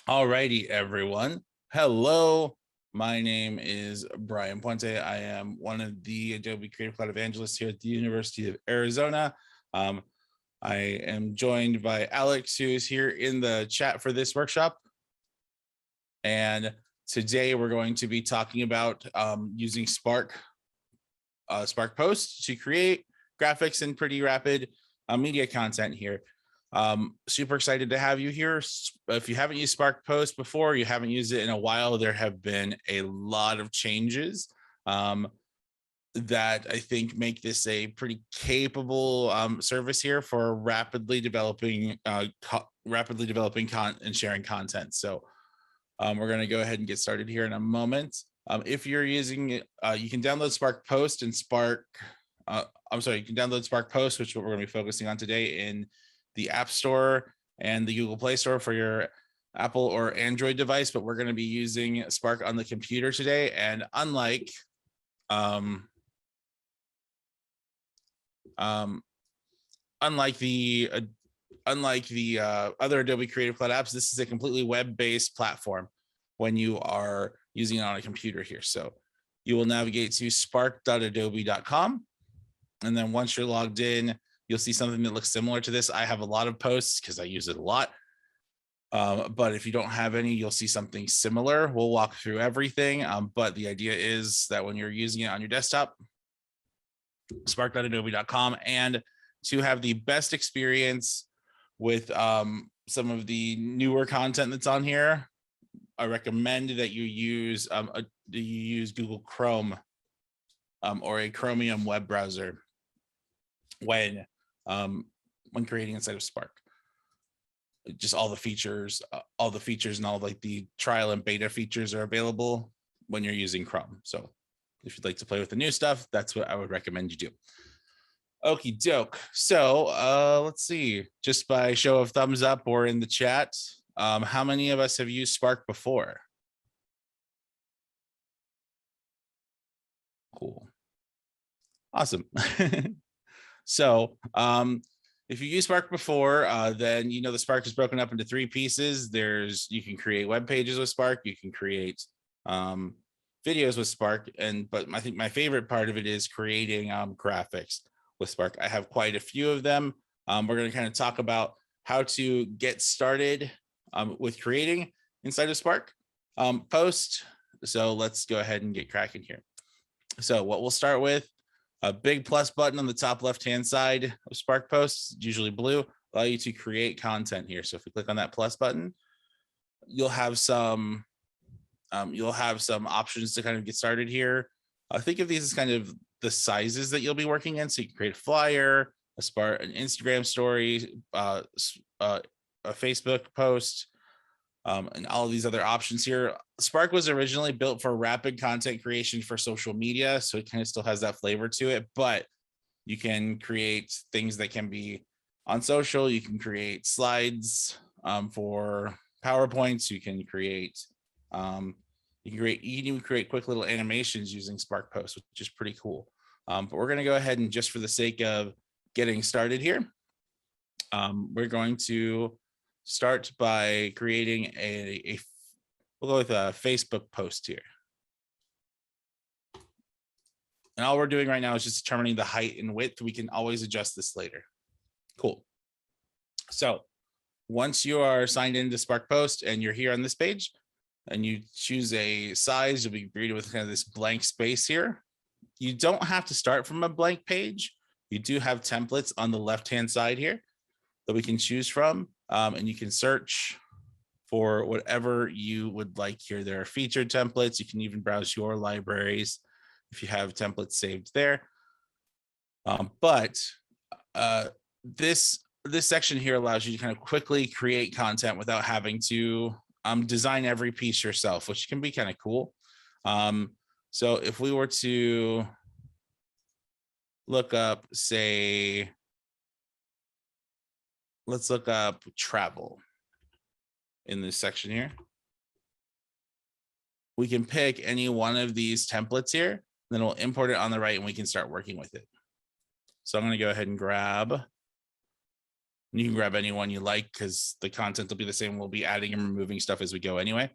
Alrighty, everyone. Hello, my name is Brian Puente. I am one of the Adobe Creative Cloud evangelists here at the University of Arizona. I am joined by Alex, who is here in the chat for this workshop. And today we're going to be talking about using Spark Post to create graphics and pretty rapid media content here. Super excited to have you here. If you haven't used Spark Post before, you haven't used it in a while, there have been a lot of changes that I think make this a pretty capable service here for rapidly developing and sharing content. So we're going to go ahead and get started here in a moment. If you're using it, you can download Spark Post and Spark. You can download Spark Post, which is what we're going to be focusing on today, in the App Store and the Google Play Store for your Apple or Android device. But we're going to be using Spark on the computer today. And unlike the other Adobe Creative Cloud apps, this is a completely web-based platform when you are using it on a computer here. So you will navigate to spark.adobe.com. And then once you're logged in, you'll see something that looks similar to this. I have a lot of posts because I use it a lot. But if you don't have any, you'll see something similar. We'll walk through everything. But the idea is that when you're using it on your desktop, spark.adobe.com, and to have the best experience with some of the newer content that's on here, I recommend that you use Google Chrome or a Chromium web browser when creating inside of Spark. Just all the features and all like the trial and beta features are available when you're using Chrome. So if you'd like to play with the new stuff, that's what I would recommend you do. Okie doke. So let's see, just by show of thumbs up or in the chat, how many of us have used Spark before? Cool. Awesome. So if you use Spark before, then you know the Spark is broken up into three pieces. You can create web pages with Spark, you can create videos with Spark, but I think my favorite part of it is creating graphics with Spark. I have quite a few of them. We're going to kind of talk about how to get started with creating inside of Spark Post. So let's go ahead and get cracking here. So what we'll start with, a big plus button on the top left-hand side of Spark Posts, usually blue, allow you to create content here. So if we click on that plus button, you'll have some options to kind of get started here. Think of these as kind of the sizes that you'll be working in. So you can create a flyer, an Instagram story, a Facebook post, and all of these other options here. Spark was originally built for rapid content creation for social media, so it kind of still has that flavor to it, but you can create things that can be on social. You can create slides for PowerPoints. You can even create quick little animations using Spark Post, which is pretty cool. But we're going to go ahead and, just for the sake of getting started here, we're going to start by creating we'll go with a Facebook post here. And all we're doing right now is just determining the height and width. We can always adjust this later. Cool. So once you are signed into Spark Post and you're here on this page and you choose a size, you'll be greeted with kind of this blank space here. You don't have to start from a blank page. You do have templates on the left-hand side here that we can choose from. And you can search for whatever you would like here. There are featured templates. You can even browse your libraries if you have templates saved there. But this section here allows you to kind of quickly create content without having to design every piece yourself, which can be kind of cool. So if we were to look up, say, let's look up travel in this section here. We can pick any one of these templates here, then we'll import it on the right and we can start working with it. So I'm going to go ahead and grab You can grab anyone you like because the content will be the same. We'll be adding and removing stuff as we go anyway.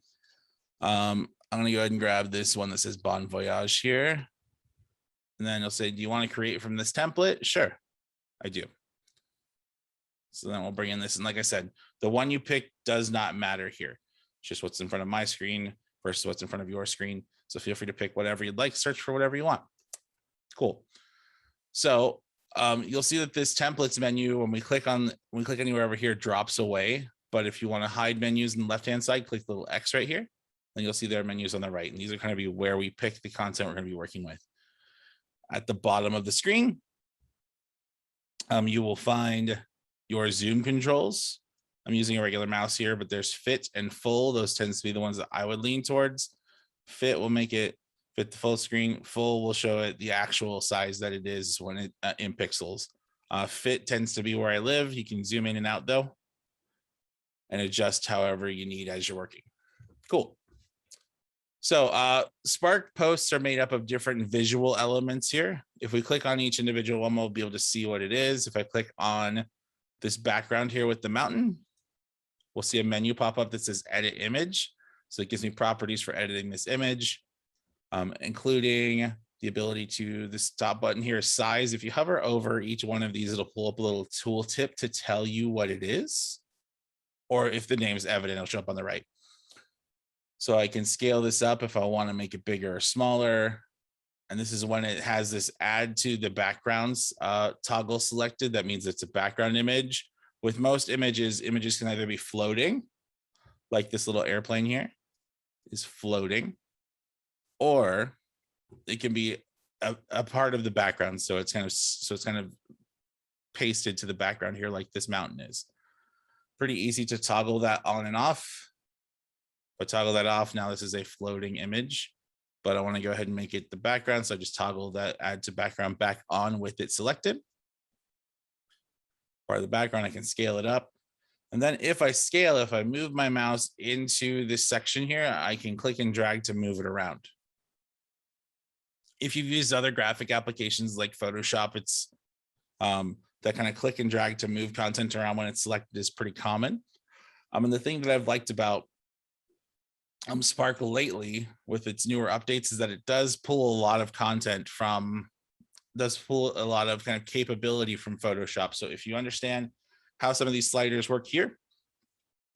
I'm going to go ahead and grab this one that says Bon Voyage here. And then you'll say, do you want to create from this template? Sure, I do. So then we'll bring in this. And like I said, the one you pick does not matter here. It's just what's in front of my screen versus what's in front of your screen. So feel free to pick whatever you'd like, search for whatever you want. Cool. So you'll see that this templates menu, when we click anywhere over here, drops away. But if you want to hide menus on the left-hand side, click the little X right here, and you'll see there are menus on the right. And these are going to be where we pick the content we're going to be working with. At the bottom of the screen, you will find your zoom controls. I'm using a regular mouse here, but there's fit and full. Those tends to be the ones that I would lean towards. Fit will make it fit the full screen. Full will show it the actual size that it is when it in pixels. Fit tends to be where I live. You can zoom in and out though, and adjust however you need as you're working. Cool. So Spark posts are made up of different visual elements here. If we click on each individual one, we'll be able to see what it is. If I click on this background here with the mountain, we'll see a menu pop up that says edit image. So it gives me properties for editing this image, including the ability to this top button here, size. If you hover over each one of these, it'll pull up a little tooltip to tell you what it is. Or if the name is evident, it'll show up on the right. So I can scale this up if I want to make it bigger or smaller. And this is when it has this add to the backgrounds toggle selected. That means it's a background image. With most images can either be floating, like this little airplane here is floating, or it can be a part of the background. So it's kind of pasted to the background here, like this mountain is. Pretty easy to toggle that on and off. If I toggle that off, now this is a floating image, but I want to go ahead and make it the background. So I just toggle that add to background back on with it selected. Part of the background, I can scale it up. And then if I move my mouse into this section here, I can click and drag to move it around. If you've used other graphic applications like Photoshop, it's that kind of click and drag to move content around when it's selected is pretty common. And the thing that I've liked about Spark lately with its newer updates is that it does pull a lot of content from, does pull a lot of kind of capability from Photoshop. So if you understand how some of these sliders work here,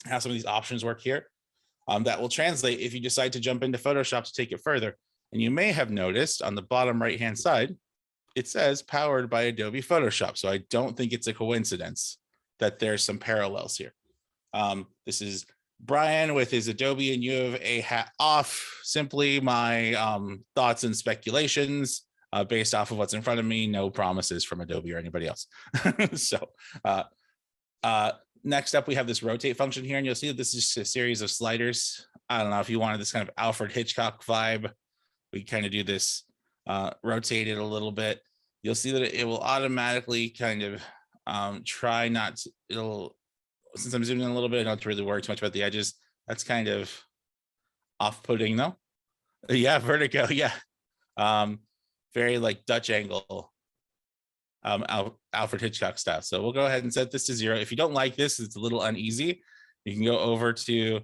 how some of these options work here, that will translate if you decide to jump into Photoshop to take it further. And you may have noticed on the bottom right-hand side, it says powered by Adobe Photoshop. So I don't think it's a coincidence that there's some parallels here. This is Brian with his Adobe and you have a hat off. Simply my thoughts and speculations based off of what's in front of me. No promises from Adobe or anybody else. So next up, we have this rotate function here, and you'll see that this is just a series of sliders. I don't know if you wanted this kind of Alfred Hitchcock vibe. We kind of do this, rotate it a little bit. You'll see that it will automatically kind of try not to, it'll, since I'm zooming in a little bit, I don't have to really worry too much about the edges. That's kind of off-putting though. Yeah, vertigo, yeah. Very like Dutch angle, Alfred Hitchcock style. So we'll go ahead and set this to 0. If you don't like this, it's a little uneasy. You can go over to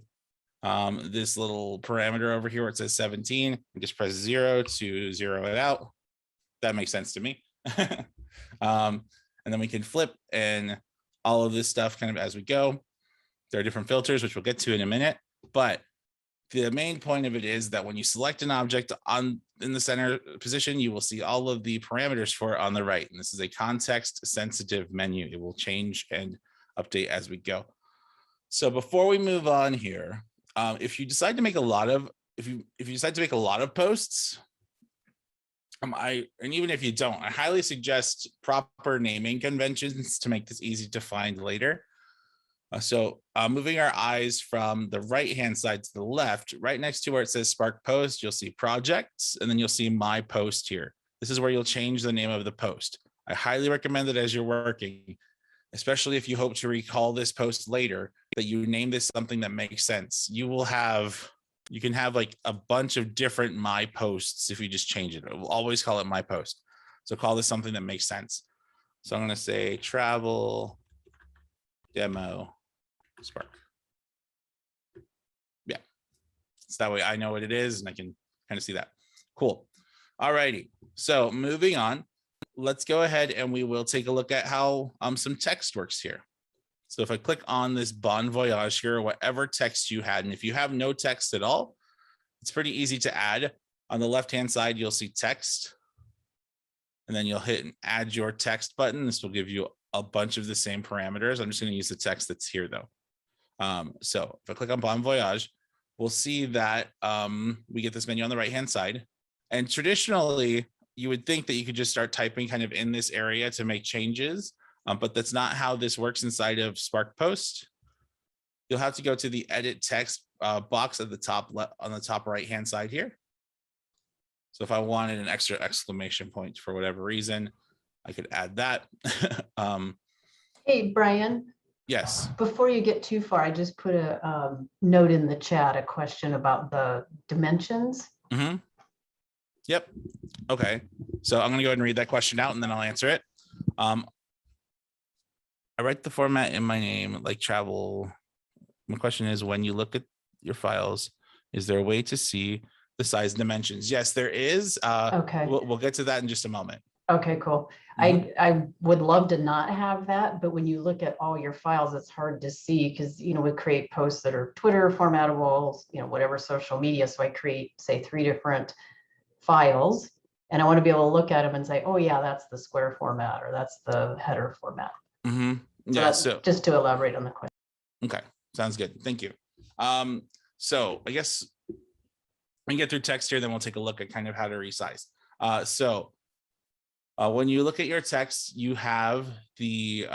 this little parameter over here where it says 17 and just press 0 to 0 it out. That makes sense to me. And then we can flip and all of this stuff kind of as we go. There are different filters, which we'll get to in a minute, but the main point of it is that when you select an object in the center position, you will see all of the parameters for it on the right. And this is a context sensitive menu. It will change and update as we go. So before we move on here, if you decide to make a lot of, if you decide to make a lot of posts, and even if you don't, I highly suggest proper naming conventions to make this easy to find later. So moving our eyes from the right-hand side to the left, right next to where it says Spark Post, you'll see projects, and then you'll see My Post here. This is where you'll change the name of the post. I highly recommend that as you're working, especially if you hope to recall this post later, that you name this something that makes sense. You can have like a bunch of different My Posts if you just change it. We'll always call it My Post. So call this something that makes sense. So I'm going to say travel demo Spark. Yeah, so that way I know what it is and I can kind of see that. Cool. All righty. So moving on, let's go ahead and we will take a look at how some text works here. So if I click on this bon voyage here, whatever text you had, and if you have no text at all, it's pretty easy to add. On the left-hand side, you'll see text, and then you'll hit and add your text button. This will give you a bunch of the same parameters. I'm just going to use the text that's here though. So if I click on bon voyage, we'll see that we get this menu on the right-hand side. And traditionally, you would think that you could just start typing kind of in this area to make changes, but that's not how this works inside of Spark Post. You'll have to go to the edit text box at the top on the top right-hand side here. So if I wanted an extra exclamation point for whatever reason, I could add that. Hey, Brian. Yes. Before you get too far, I just put a note in the chat, a question about the dimensions. Mm-hmm. Yep. Okay. So I'm going to go ahead and read that question out and then I'll answer it. I write the format in my name like travel. My question is, when you look at your files, is there a way to see the size dimensions? Yes, there is. Okay. We'll get to that in just a moment. Okay, cool. I would love to not have that, but when you look at all your files, it's hard to see because, you know, we create posts that are Twitter formattable, you know, whatever social media. So I create, say, 3 different files, and I want to be able to look at them and say, oh yeah, that's the square format or that's the header format. Yeah. So just to elaborate on the question. Okay, sounds good. Thank you. So I guess we can get through text here, then we'll take a look at kind of how to resize. When you look at your text, you have the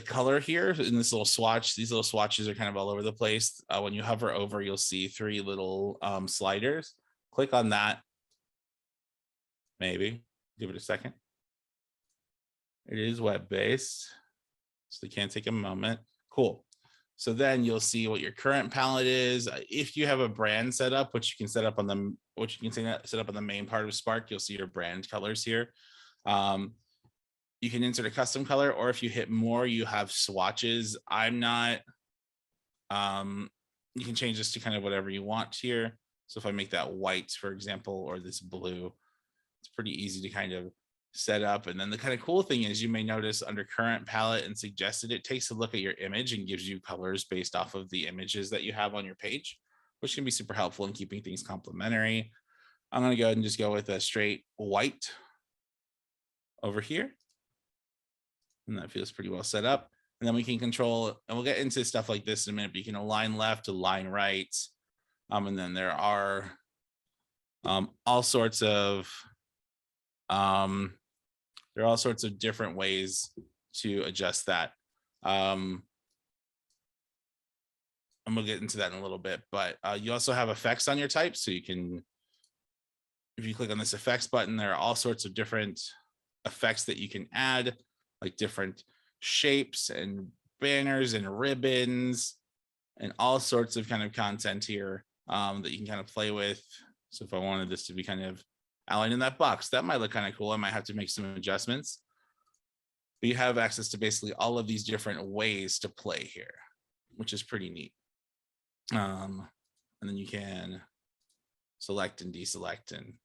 color here in this little swatch. These little swatches are kind of all over the place. When you hover over, you'll see 3 little sliders. Click on that. Maybe give it a second. It is web-based, so they can take a moment. Cool. So then you'll see what your current palette is. If you have a brand set up, which you can set up on the main part of Spark, you'll see your brand colors here. You can insert a custom color, or if you hit more, you have swatches. You can change this to kind of whatever you want here. So if I make that white, for example, or this blue, it's pretty easy to kind of set up. And then the kind of cool thing is, you may notice under current palette and suggested, it takes a look at your image and gives you colors based off of the images that you have on your page, which can be super helpful in keeping things complementary. I'm going to go ahead and just go with a straight white over here. And that feels pretty well set up. And then we can control, and we'll get into stuff like this in a minute, but you can align left to align right. And then there are all sorts of different ways to adjust that. And we'll get into that in a little bit, but you also have effects on your type. So you can, if you click on this effects button, there are all sorts of different effects that you can add, like different shapes and banners and ribbons and all sorts of kind of content here that you can kind of play with. So if I wanted this to be kind of outlined in that box, that might look kind of cool. I might have to make some adjustments. But you have access to basically all of these different ways to play here, which is pretty neat. And then you can select and deselect and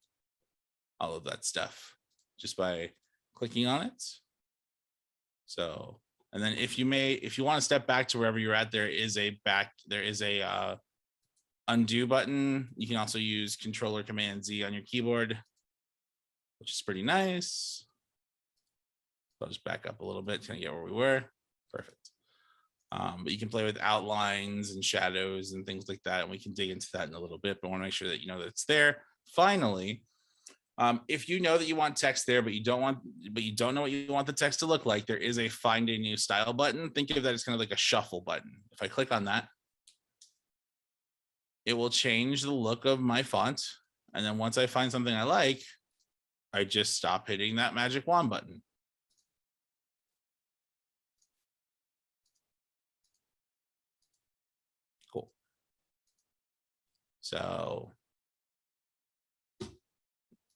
all of that stuff just by clicking on it. So, and then if you want to step back to wherever you're at, there is a undo button. You can also use Control Command Z on your keyboard, which is pretty nice. I'll just back up a little bit to get where we were. Perfect. But you can play with outlines and shadows and things like that, and we can dig into that in a little bit, but I want to make sure that you know that it's there. Finally, if you know that you want text there, but you don't know what you want the text to look like, there is a find a new style button. Think of that as kind of like a shuffle button. If I click on that, it will change the look of my font. And then once I find something I like, I just stop hitting that magic wand button. Cool. So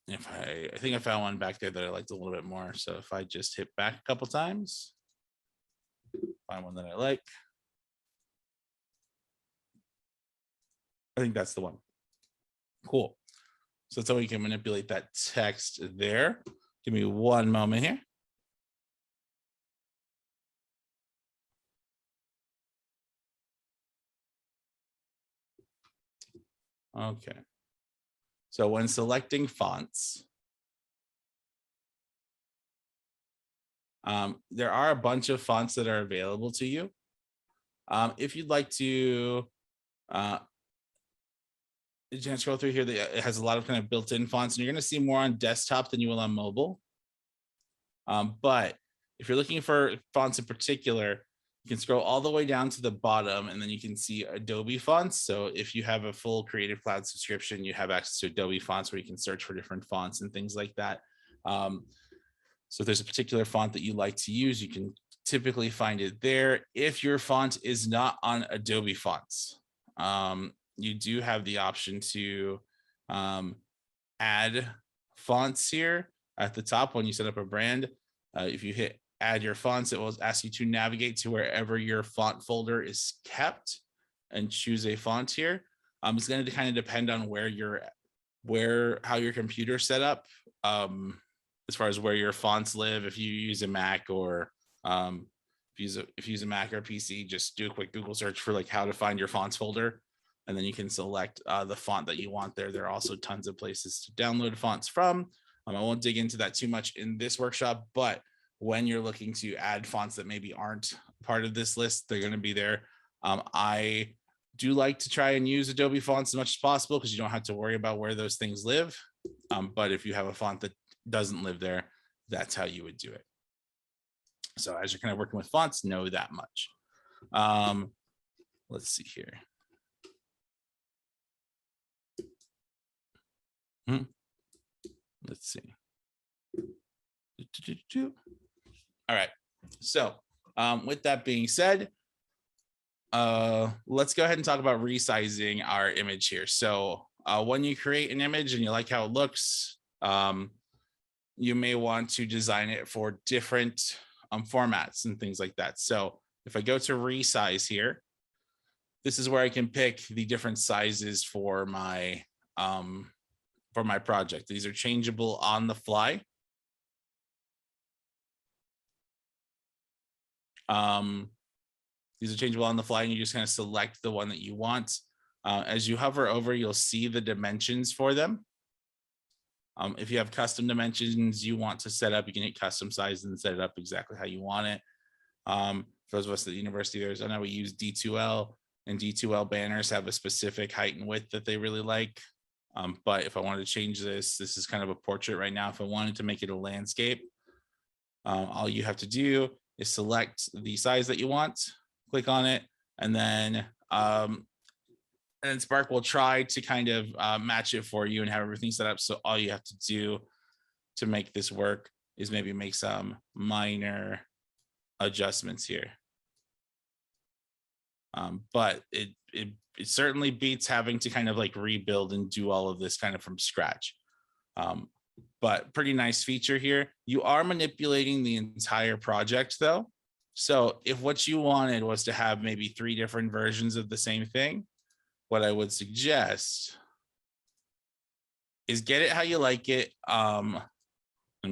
if I think I found one back there that I liked a little bit more. So if I just hit back a couple times, Find one that I like. I think that's the one. Cool. So that's how we can manipulate that text there. Give me one moment here. Okay. So when selecting fonts, there are a bunch of fonts that are available to you. If you'd like to just scroll through here, it has a lot of kind of built-in fonts, and you're going to see more on desktop than you will on mobile. But if you're looking for fonts in particular, you can scroll all the way down to the bottom, and then you can see Adobe fonts. So if you have a full Creative Cloud subscription, you have access to Adobe fonts where you can search for different fonts and things like that. So if there's a particular font that you like to use, you can typically find it there. If your font is not on Adobe fonts, you do have the option to add fonts here at the top when you set up a brand. If you hit add your fonts, it will ask you to navigate to wherever your font folder is kept and choose a font here. It's going to kind of depend on how your computer's set up, as far as where your fonts live. If you use a Mac or if you use a Mac or PC, just do a quick Google search for like how to find your fonts folder, and then you can select the font that you want there. There are also tons of places to download fonts from. I won't dig into that too much in this workshop, but when you're looking to add fonts that maybe aren't part of this list, they're going to be there. I do like to try and use Adobe fonts as much as possible because you don't have to worry about where those things live. But if you have a font that doesn't live there, that's how you would do it. So as you're kind of working with fonts, know that much. Let's see here. Let's see. All right. So with that being said, let's go ahead and talk about resizing our image here. So when you create an image and you like how it looks, you may want to design it for different formats and things like that. So if I go to resize here, this is where I can pick the different sizes for my project. These are changeable on the fly. These are changeable on the fly, and you just kind of select the one that you want. As you hover over, you'll see the dimensions for them. If you have custom dimensions you want to set up, you can hit custom size and set it up exactly how you want it. For those of us at the University of Arizona, we use D2L, and D2L banners have a specific height and width that they really like. But if I wanted to change this is kind of a portrait right now. If I wanted to make it a landscape, all you have to do is select the size that you want, click on it, and then Spark will try to kind of match it for you and have everything set up. So all you have to do to make this work is maybe make some minor adjustments here. But it certainly beats having to kind of like rebuild and do all of this kind of from scratch. But pretty nice feature here. You are manipulating the entire project though. So if what you wanted was to have maybe 3 different versions of the same thing, what I would suggest is get it how you like it. I'm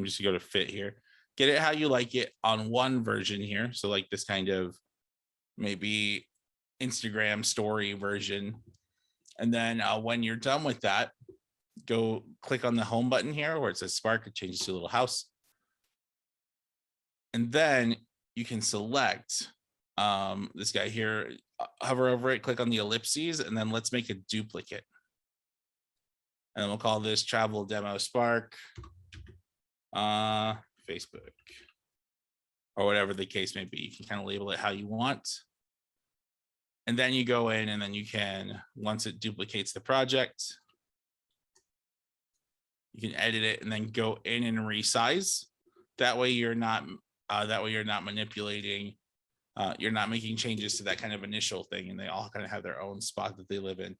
just gonna go to fit here. Get it how you like it on one version here. So like this kind of maybe Instagram story version. And then when you're done with that, go click on the home button here where it says Spark. It changes to a little house. And then you can select this guy here, hover over it, click on the ellipses, and then let's make a duplicate. And then we'll call this Travel Demo Spark Facebook, or whatever the case may be. You can kind of label it how you want. And then you go in and then you can, once it duplicates the project, you can edit it and then go in and resize. That way you're not manipulating, you're not making changes to that kind of initial thing, and they all kind of have their own spot that they live in.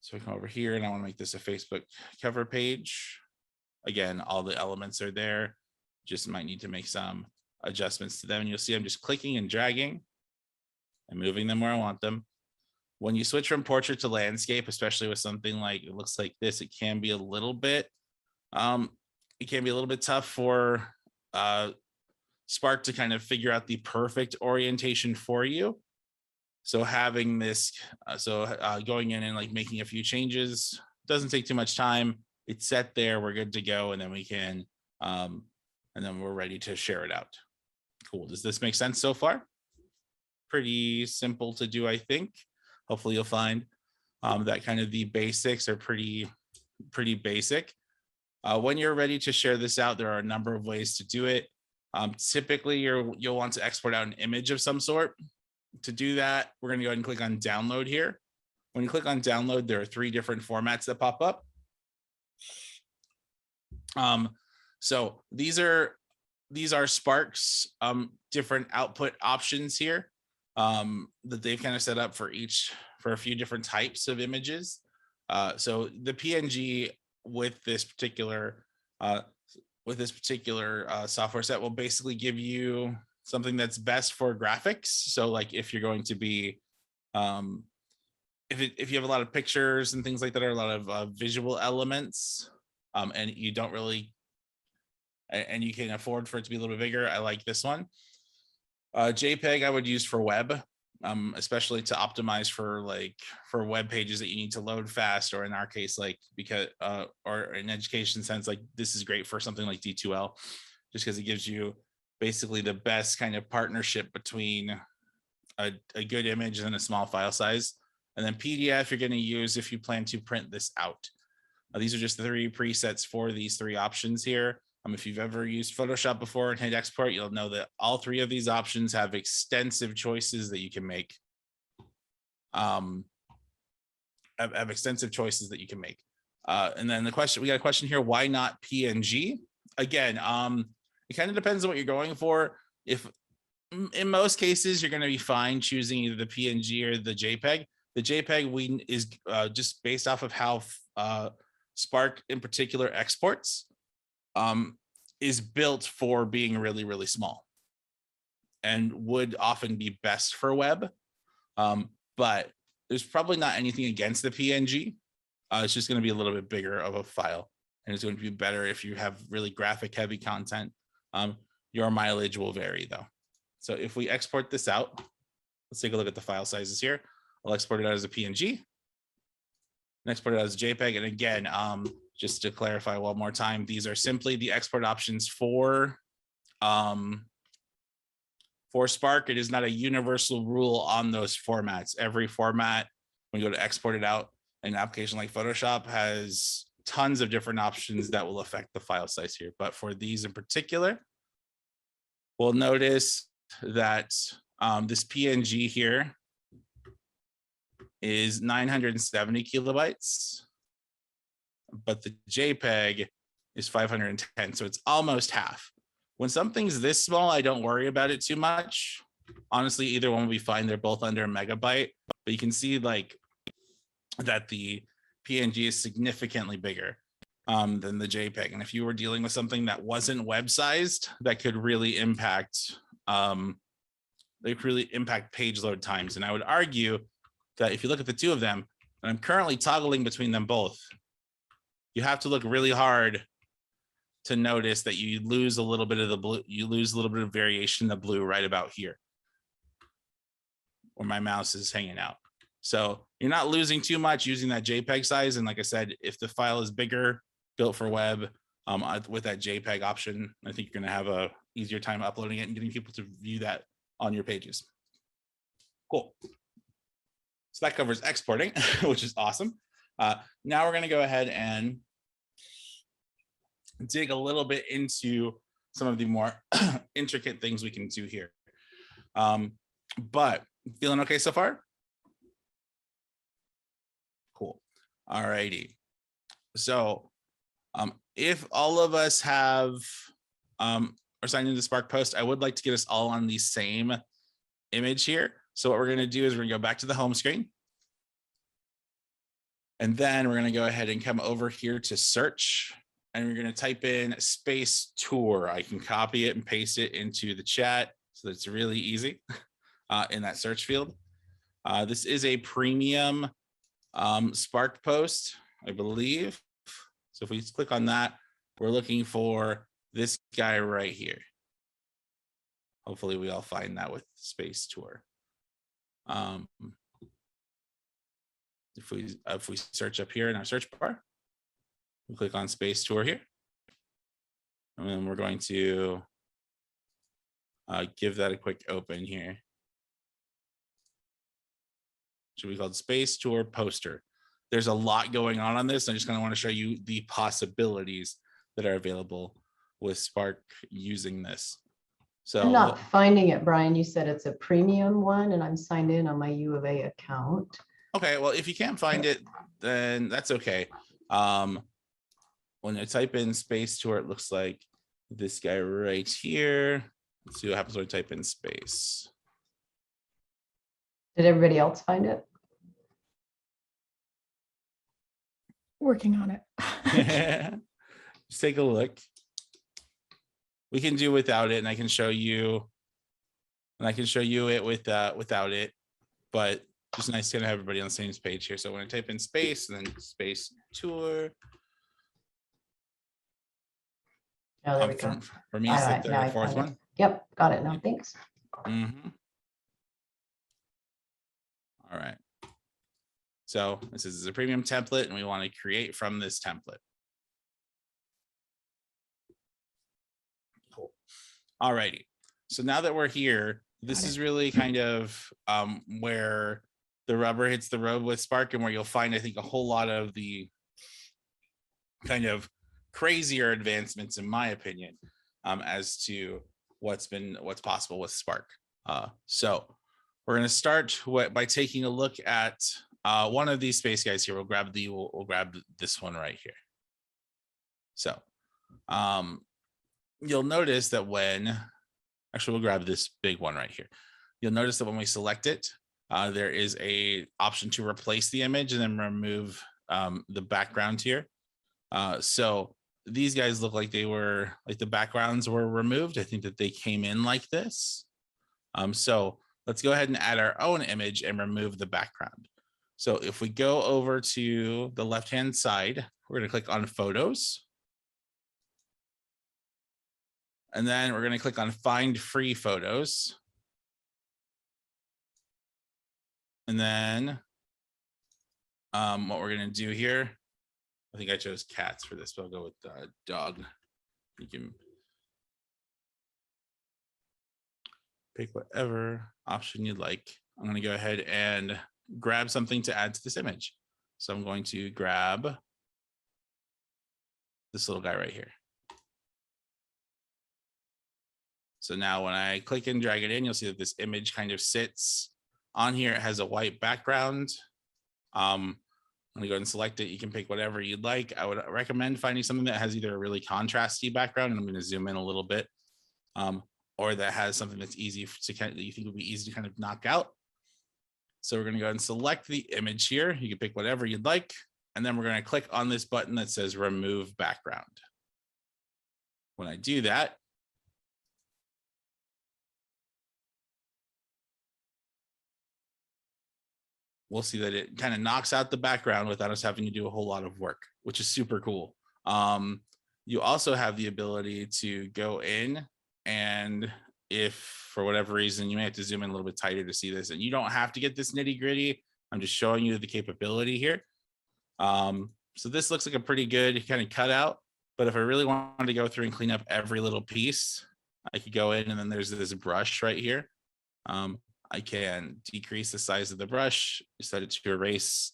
So we come over here and I want to make this a Facebook cover page. Again, all the elements are there. Just might need to make some adjustments to them. And you'll see I'm just clicking and dragging and moving them where I want them. When you switch from portrait to landscape, especially with something like it looks like this, it can be a little bit tough for Spark to kind of figure out the perfect orientation for you. So having this, going in and like making a few changes doesn't take too much time. It's set there, we're good to go, and then we can, and then we're ready to share it out. Cool. Does this make sense so far? Pretty simple to do, I think. Hopefully you'll find that kind of the basics are pretty basic. When you're ready to share this out, there are a number of ways to do it. Typically, you'll want to export out an image of some sort. To do that, we're going to go ahead and click on download here. When you click on download, there are 3 different formats that pop up. So these are Spark's different output options here that they've kind of set up for a few different types of images. So the PNG with this particular software set will basically give you something that's best for graphics. So like if you're going to be, if you have a lot of pictures and things like that, or a lot of visual elements, and you don't really, and you can afford for it to be a little bit bigger, I like this one. JPEG I would use for web, especially to optimize for web pages that you need to load fast, or in our case, like because or in education sense, like this is great for something like D2L, just because it gives you basically the best kind of partnership between a good image and a small file size. And then PDF you're going to use if you plan to print this out. These are just the 3 presets for these 3 options here. If you've ever used Photoshop before and hit export, you'll know that all 3 of these options have extensive choices that you can make. Have extensive choices that you can make. And then we got a question here, why not PNG? Again, it kind of depends on what you're going for. If in most cases, you're going to be fine choosing either the PNG or the JPEG. The JPEG is just based off of how Spark in particular exports. Is built for being really, really small and would often be best for web. But there's probably not anything against the PNG. It's just going to be a little bit bigger of a file, and it's going to be better if you have really graphic heavy content. Your mileage will vary though. So if we export this out, let's take a look at the file sizes here. I'll export it out as a PNG and export it out as a JPEG. And again, just to clarify one more time, these are simply the export options for Spark. It is not a universal rule on those formats. Every format, when you go to export it out, an application like Photoshop has tons of different options that will affect the file size here. But for these in particular, we'll notice that this PNG here is 970 kilobytes, but the JPEG is 510. So it's almost half. When something's this small, I don't worry about it too much. Honestly, either one will be fine. They're both under a megabyte, but you can see like that the PNG is significantly bigger than the JPEG. And if you were dealing with something that wasn't web sized, that could really impact page load times. And I would argue that if you look at the 2 of them, and I'm currently toggling between them both, you have to look really hard to notice that you lose a little bit of the blue, you lose a little bit of variation in the blue right about here, where my mouse is hanging out. So you're not losing too much using that JPEG size. And like I said, if the file is bigger, built for web, with that JPEG option, I think you're going to have a easier time uploading it and getting people to view that on your pages. Cool. So that covers exporting, which is awesome. Now we're going to go ahead and dig a little bit into some of the more intricate things we can do here. But feeling okay so far? Cool. All righty. So if all of us have are signed into Spark Post, I would like to get us all on the same image here. So what we're going to do is we're going to go back to the home screen. And then we're going to go ahead and come over here to search. And we're going to type in space tour. I can copy it and paste it into the chat. So that's really easy. in that search field. This is a premium Spark post, I believe. So if we click on that, we're looking for this guy right here. Hopefully we all find that with Space Tour. If we search up here in our search bar, we click on Space Tour here. And then we're going to give that a quick open here. Should be called Space Tour Poster. There's a lot going on this. I just kind of want to show you the possibilities that are available with Spark using this. So I'm not finding it, Brian. You said it's a premium one, and I'm signed in on my U of A account. Okay, well, if you can't find it, then that's okay. When I type in Space Tour, it looks like this guy right here. Let's see what happens when I type in space. Did everybody else find it? Working on it. Just take a look. We can do without it, and I can show you. And I can show you it with without it, but just nice to have everybody on the same page here. So when I type in space and then Space Tour. Oh, there we go. For me, it's like Now I the fourth found it. one. Yep, got it now. Thanks. Mm-hmm. All right. So this is a premium template, and we want to create from this template. Cool. All righty. So now that we're here, this is really kind of where the rubber hits the road with Spark, and where you'll find, I think, a whole lot of the kind of crazier advancements, in my opinion, as to what's possible with Spark. So we're going to start by taking a look at one of these space guys here. We'll grab this one right here. So you'll notice that we'll grab this big one right here. You'll notice that when we select it, there is a option to replace the image and then remove the background here. So these guys look like the backgrounds were removed. I think that they came in like this. So let's go ahead and add our own image and remove the background. So if we go over to the left-hand side, we're going to click on Photos. And then we're going to click on Find Free Photos. And then what we're going to do here, I think I chose cats for this, but I'll go with dog. You can pick whatever option you'd like. I'm going to go ahead and grab something to add to this image. So I'm going to grab this little guy right here. So now when I click and drag it in, you'll see that this image kind of sits on here. It has a white background. I'm gonna go ahead and select it. You can pick whatever you'd like. I would recommend finding something that has either a really contrasty background, and I'm going to zoom in a little bit, or that has something that's easy to that you think would be easy to kind of knock out. So we're going to go ahead and select the image here. You can pick whatever you'd like, and then we're going to click on this button that says Remove Background. When I do that, we'll see that it kind of knocks out the background without us having to do a whole lot of work, which is super cool. You also have the ability to go in, and if for whatever reason, you may have to zoom in a little bit tighter to see this, and you don't have to get this nitty gritty. I'm just showing you the capability here. So this looks like a pretty good kind of cutout, but if I really wanted to go through and clean up every little piece, I could go in, and then there's this brush right here. I can decrease the size of the brush, set it to erase,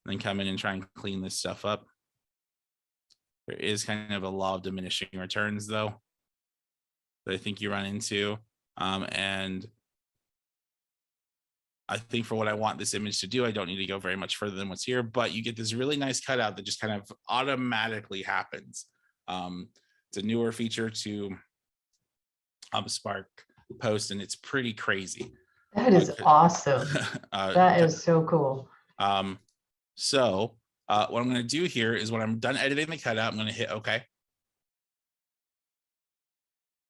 and then come in and try and clean this stuff up. There is kind of a law of diminishing returns, though, that I think you run into. And I think for what I want this image to do, I don't need to go very much further than what's here, but you get this really nice cutout that just kind of automatically happens. It's a newer feature to Spark Post, and it's pretty crazy. That is awesome. That is so cool. So what I'm going to do here is when I'm done editing the cutout, I'm going to hit OK.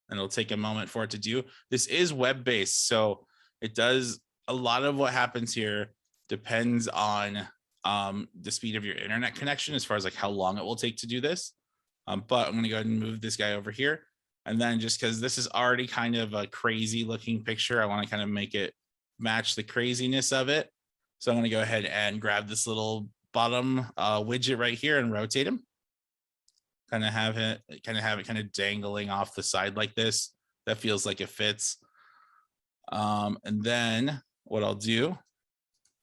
And it'll take a moment for it to do. This is web-based, so it does, a lot of what happens here depends on the speed of your internet connection as far as like how long it will take to do this. But I'm going to go ahead and move this guy over here. And then just because this is already kind of a crazy looking picture, I want to kind of make it match the craziness of it. So I'm going to go ahead and grab this little bottom widget right here and rotate him. Kind of have it kind of dangling off the side like this. That feels like it fits. And then what I'll do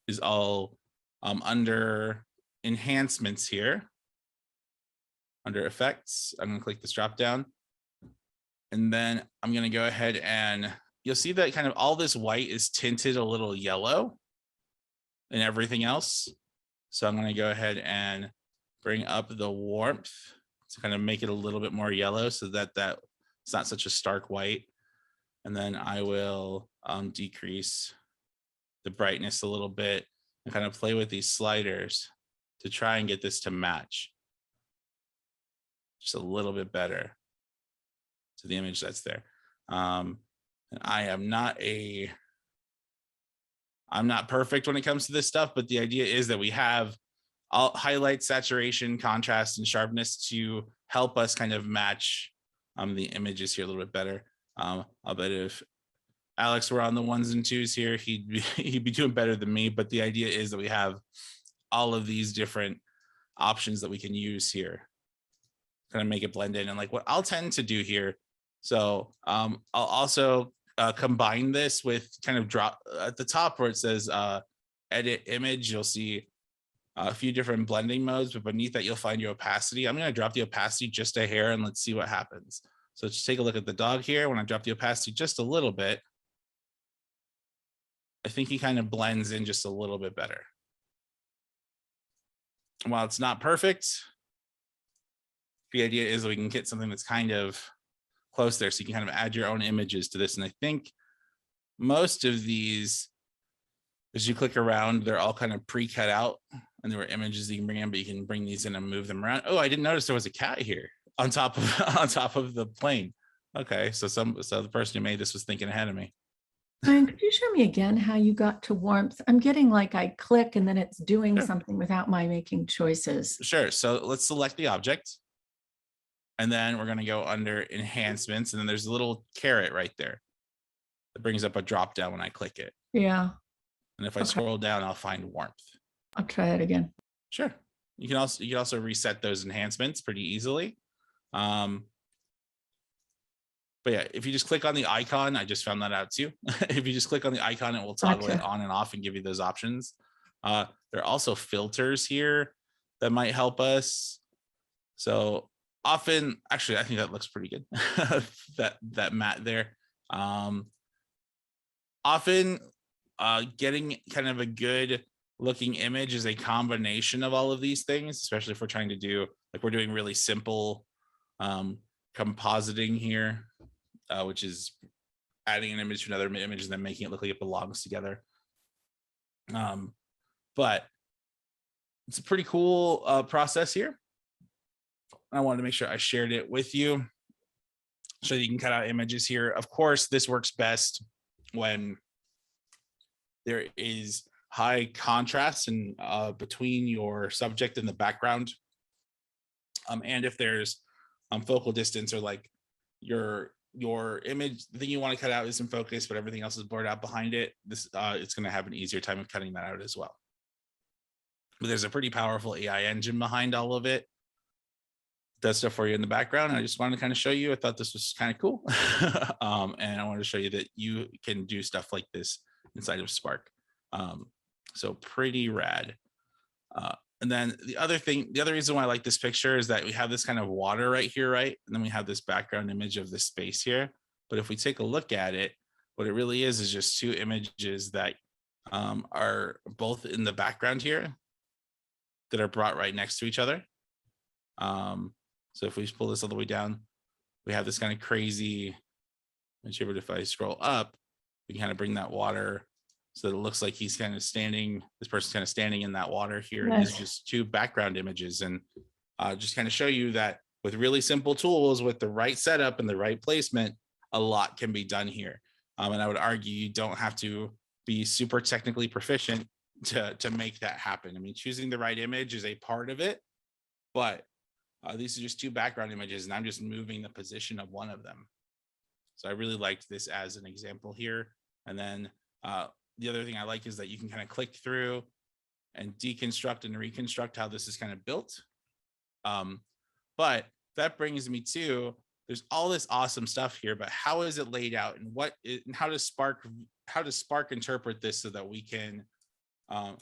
is I'll under enhancements here, under effects, I'm going to click this drop down. And then I'm going to go ahead and you'll see that kind of all this white is tinted a little yellow and everything else. So I'm going to go ahead and bring up the warmth to kind of make it a little bit more yellow so that it's not such a stark white. And then I will decrease the brightness a little bit and kind of play with these sliders to try and get this to match just a little bit better to the image that's there. And I'm not perfect when it comes to this stuff, but the idea is that we have highlight, saturation, contrast, and sharpness to help us kind of match the images here a little bit better. I'll bet if Alex were on the 1s and 2s here, he'd be doing better than me. But the idea is that we have all of these different options that we can use here, kind of make it blend in. And like what I'll tend to do here, so I'll also combine this with kind of drop at the top where it says edit image. You'll see a few different blending modes, but beneath that you'll find your opacity. I'm going to drop the opacity just a hair and let's see what happens. So just take a look at the dog here. When I drop the opacity just a little bit, I think he kind of blends in just a little bit better. While it's not perfect, the idea is that we can get something that's kind of close there. So you can kind of add your own images to this. And I think most of these, as you click around, they're all kind of pre-cut out and there were images you can bring in, but you can bring these in and move them around. Oh, I didn't notice there was a cat here on top of the plane. Okay, so the person who made this was thinking ahead of me. Ryan, could you show me again how you got to warmth? I'm getting like I click and then it's doing something without my making choices. Sure. So let's select the object. And then we're going to go under enhancements. And then there's a little caret right there that brings up a drop down when I click it. Yeah. And if I scroll down, I'll find warmth. I'll try it again. Sure. You can also reset those enhancements pretty easily. But yeah, if you just click on the icon, I just found that out too. If you just click on the icon, it will toggle it on and off and give you those options. There are also filters here that might help us. So often, actually, I think that looks pretty good. that matte there. Often getting kind of a good looking image is a combination of all of these things, especially if we're trying to do, like we're doing really simple compositing here. Which is adding an image to another image and then making it look like it belongs together. But it's a pretty cool process here. I wanted to make sure I shared it with you so you can cut out images here. Of course, this works best when there is high contrast and between your subject and the background. And if there's focal distance or like your image, the thing you want to cut out is in focus, but everything else is blurred out behind it. This it's going to have an easier time of cutting that out as well. But there's a pretty powerful AI engine behind all of it. Does stuff for you in the background. And I just wanted to kind of show you. I thought this was kind of cool. And I wanted to show you that you can do stuff like this inside of Spark. So pretty rad. And then the other reason why I like this picture is that we have this kind of water right here, right? And then we have this background image of this space here. But if we take a look at it, what it really is just two images that are both in the background here that are brought right next to each other. So if we pull this all the way down, we have this kind of crazy, if I scroll up, we can kind of bring that water so that it looks like he's kind of standing, this person's kind of standing in that water here. And these are just two background images, and just kind of show you that with really simple tools, with the right setup and the right placement, a lot can be done here. And I would argue you don't have to be super technically proficient to make that happen. I mean, choosing the right image is a part of it, but these are just two background images, and I'm just moving the position of one of them. So I really liked this as an example here. And then the other thing I like is that you can kind of click through and deconstruct and reconstruct how this is kind of built. But that brings me to, there's all this awesome stuff here, but how is it laid out, and how does Spark interpret this so that we can kind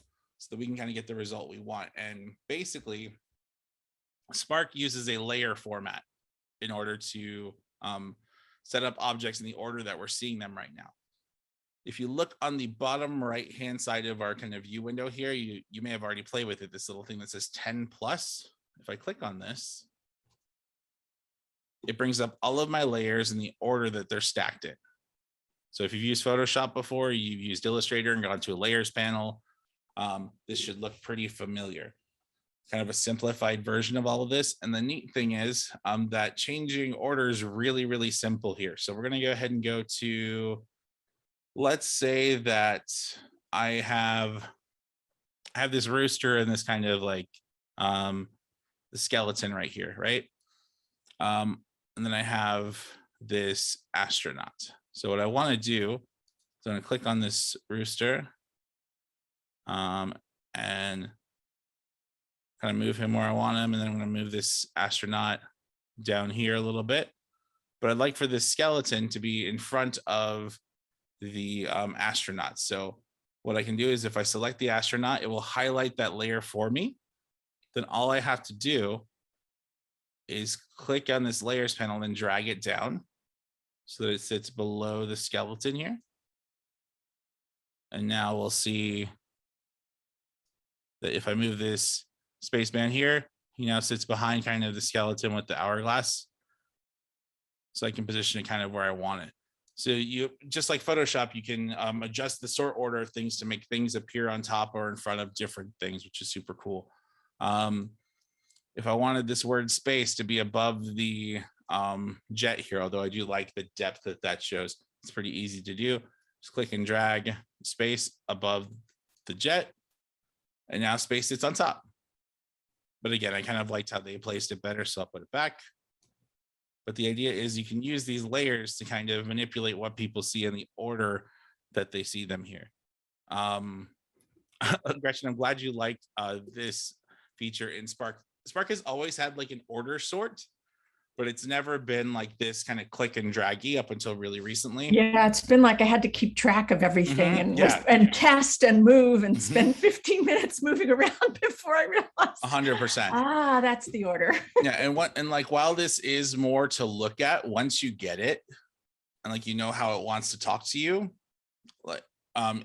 of get the result we want? And basically, Spark uses a layer format in order to set up objects in the order that we're seeing them right now. If you look on the bottom right hand side of our kind of view window here, you may have already played with it, this little thing that says 10 plus. If I click on this, it brings up all of my layers in the order that they're stacked in. So if you've used Photoshop before, you've used Illustrator and gone to a layers panel, this should look pretty familiar. Kind of a simplified version of all of this. And the neat thing is that changing order is really, really simple here. So we're going to go ahead and go to, let's say that I have this rooster and this kind of like the skeleton right here, right? And then I have this astronaut. So what I want to do is I'm going to click on this rooster and kind of move him where I want him. And then I'm going to move this astronaut down here a little bit. But I'd like for this skeleton to be in front of the astronaut. So what I can do is if I select the astronaut, it will highlight that layer for me. Then all I have to do is click on this layers panel and drag it down so that it sits below the skeleton here. And now we'll see that if I move this spaceman here, he now sits behind kind of the skeleton with the hourglass. So I can position it kind of where I want it. So you, just like Photoshop, you can adjust the sort order of things to make things appear on top or in front of different things, which is super cool. If I wanted this word space to be above the jet here, although I do like the depth that shows, it's pretty easy to do. Just click and drag space above the jet, and now space sits on top. But again, I kind of liked how they placed it better, so I'll put it back. But the idea is you can use these layers to kind of manipulate what people see in the order that they see them here. Gretchen, I'm glad you liked this feature in Spark. Spark has always had like an order sort, but it's never been like this kind of click and draggy up until really recently. Yeah, it's been like I had to keep track of everything and test and move and spend 15 minutes moving around before I realized 100%. Ah, that's the order. Yeah, and like while this is more to look at, once you get it and like you know how it wants to talk to you, like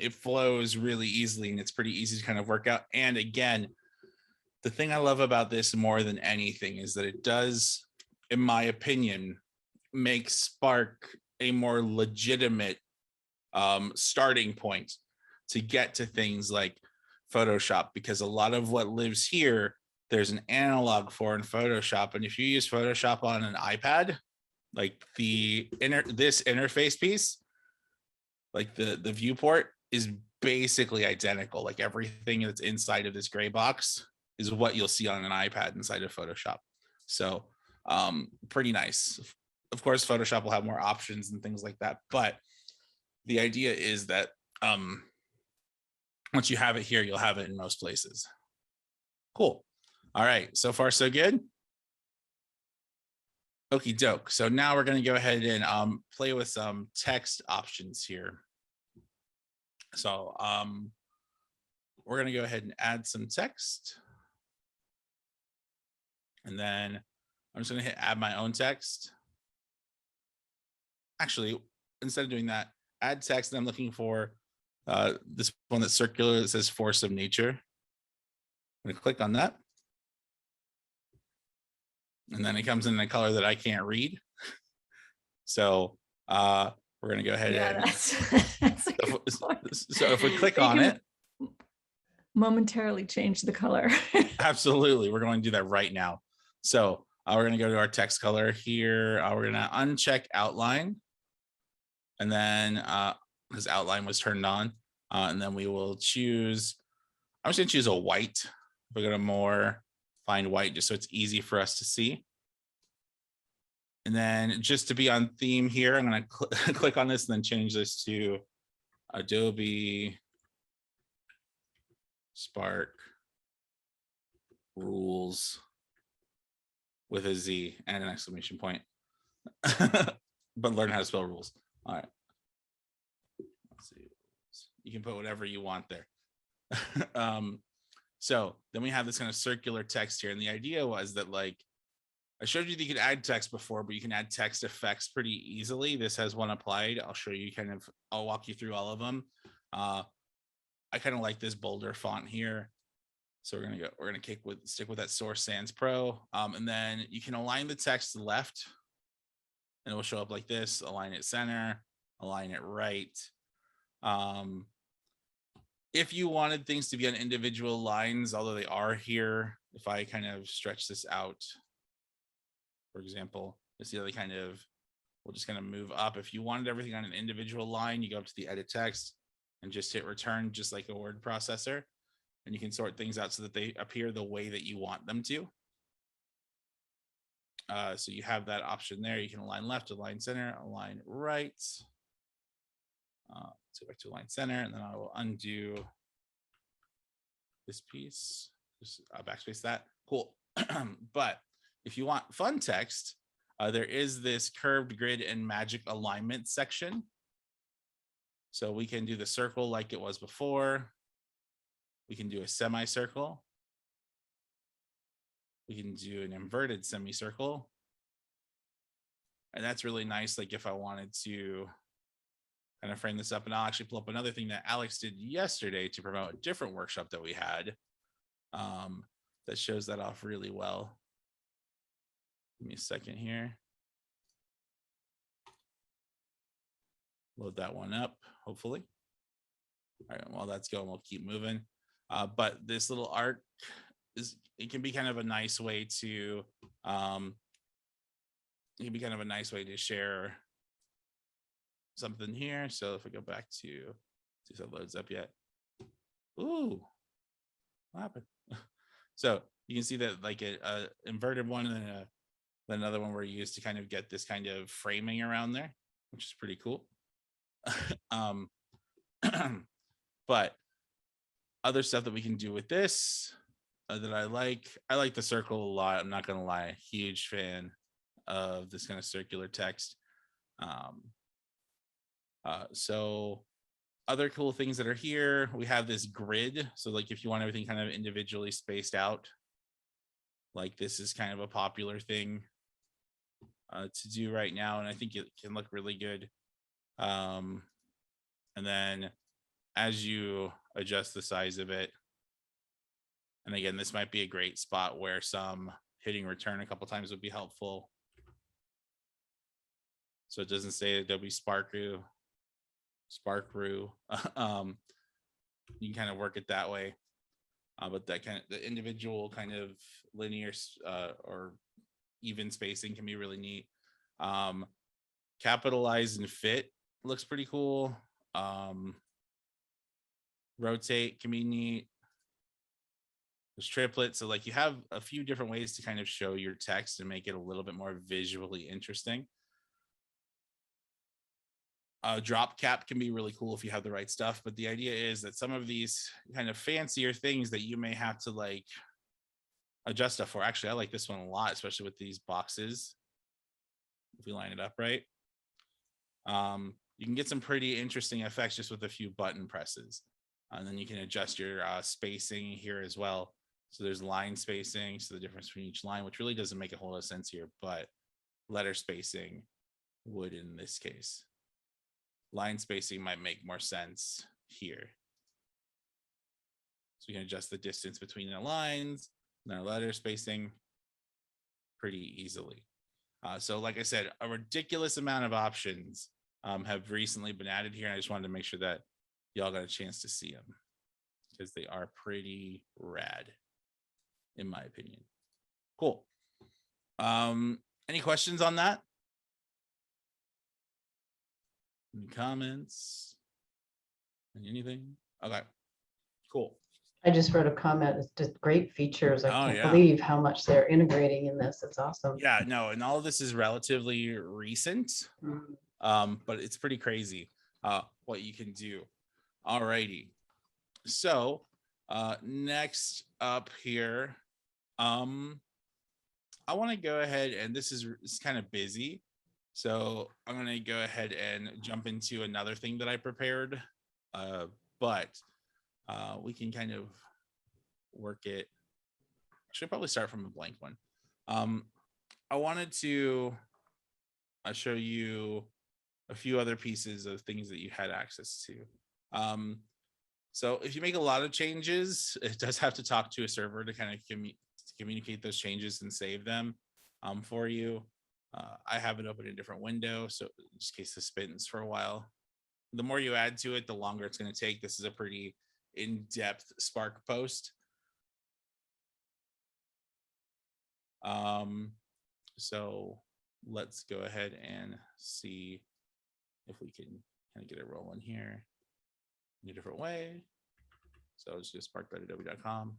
it flows really easily and it's pretty easy to kind of work out. And again, the thing I love about this more than anything is that it does, in my opinion, make Spark a more legitimate starting point to get to things like Photoshop, because a lot of what lives here, there's an analog for in Photoshop. And if you use Photoshop on an iPad, like this interface piece, like the viewport is basically identical. Like everything that's inside of this gray box is what you'll see on an iPad inside of Photoshop. So pretty nice. Of course, Photoshop will have more options and things like that, but the idea is that once you have it here, you'll have it in most places. Cool. All right, so far so good. Okie doke. So now we're going to go ahead and play with some text options here. So we're going to go ahead and add some text. And then I'm just going to hit add my own text. Actually, instead of doing that, add text, and I'm looking for this one that's circular that says force of nature. I'm going to click on that. And then it comes in a color that I can't read. So we're going to go ahead and so if we click on it, momentarily change the color. Absolutely. We're going to do that right now. So we're going to go to our text color here. We're going to uncheck outline. And then his outline was turned on. And then we will choose, I'm just gonna choose a white. We're gonna more find white just so it's easy for us to see. And then just to be on theme here, I'm gonna click on this and then change this to Adobe Spark rules with a Z and an exclamation point. But learn how to spell rules. All right. Let's see. You can put whatever you want there. So then we have this kind of circular text here. And the idea was that, like, I showed you that you could add text before, but you can add text effects pretty easily. This has one applied. I'll show you I'll walk you through all of them. I kind of like this bolder font here. So we're gonna stick with that Source Sans Pro. And then you can align the text to the left and it will show up like this, align it center, align it right. If you wanted things to be on individual lines, although they are here, if I kind of stretch this out, for example, you see how they we'll just kind of move up. If you wanted everything on an individual line, you go up to the edit text and just hit return, just like a word processor. And you can sort things out so that they appear the way that you want them to. So you have that option there. You can align left, align center, align right. Let's go back to align center, and then I will undo this piece. Just backspace that. Cool. But if you want fun text, there is this curved grid and magic alignment section. So we can do the circle like it was before. We can do a semicircle. We can do an inverted semicircle. And that's really nice. Like if I wanted to kind of frame this up, and I'll actually pull up another thing that Alex did yesterday to promote a different workshop that we had that shows that off really well. Give me a second here. Load that one up, hopefully. All right, while that's going, we'll keep moving. But this little arc it can be kind of a nice way to share something here. So if we go back to see if that loads up yet. Ooh, what happened? So you can see that like a inverted one and then another one were used to kind of get this kind of framing around there, which is pretty cool. But other stuff that we can do with this that I like the circle a lot. I'm not gonna lie, huge fan of this kind of circular text. So other cool things that are here, we have this grid. So like if you want everything kind of individually spaced out, like this is kind of a popular thing to do right now. And I think it can look really good. And then as you adjust the size of it, and again, this might be a great spot where some hitting return a couple times would be helpful. So it doesn't say Adobe Sparkru. You can kind of work it that way. But that the individual kind of linear or even spacing can be really neat. Capitalize and fit looks pretty cool. Rotate can be neat. There's triplets. So like you have a few different ways to kind of show your text and make it a little bit more visually interesting. Drop cap can be really cool if you have the right stuff, but the idea is that some of these kind of fancier things that you may have to like adjust stuff for. Actually, I like this one a lot, especially with these boxes. If we line it up right, you can get some pretty interesting effects just with a few button presses. And then you can adjust your spacing here as well. So there's line spacing, so the difference between each line, which really doesn't make a whole lot of sense here, but letter spacing would in this case. Line spacing might make more sense here. So you can adjust the distance between the lines and our letter spacing pretty easily. So like I said, a ridiculous amount of options have recently been added here. And I just wanted to make sure that y'all got a chance to see them because they are pretty rad, in my opinion. Cool. Any questions on that? Any comments? Anything? Okay, cool. I just wrote a comment. It's just great features. I Oh, can't yeah. believe how much they're integrating in this. It's awesome. Yeah, no, and all of this is relatively recent, but it's pretty crazy what you can do. Alrighty. So next up here, I want to go ahead, and this is kind of busy. So I'm going to go ahead and jump into another thing that I prepared, but we can kind of work it. Should probably start from a blank one. I wanted to show you a few other pieces of things that you had access to. So if you make a lot of changes, it does have to talk to a server to kind of communicate those changes and save them for you. I have it open in a different window, so just in case this spins for a while. The more you add to it, the longer it's going to take. This is a pretty in-depth Spark post. So let's go ahead and see if we can kind of get it rolling here in a different way. So it's just spark.adobe.com.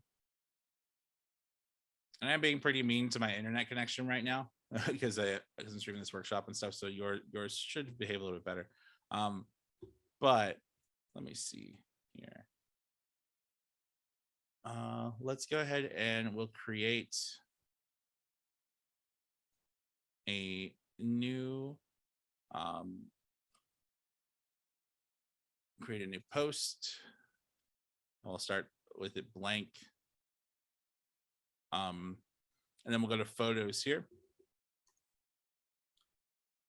And I'm being pretty mean to my internet connection right now because I'm streaming this workshop and stuff. So yours should behave a little bit better. But let me see here. Let's go ahead and we'll create a new create a new post. I'll start with it blank. And then we'll go to photos here.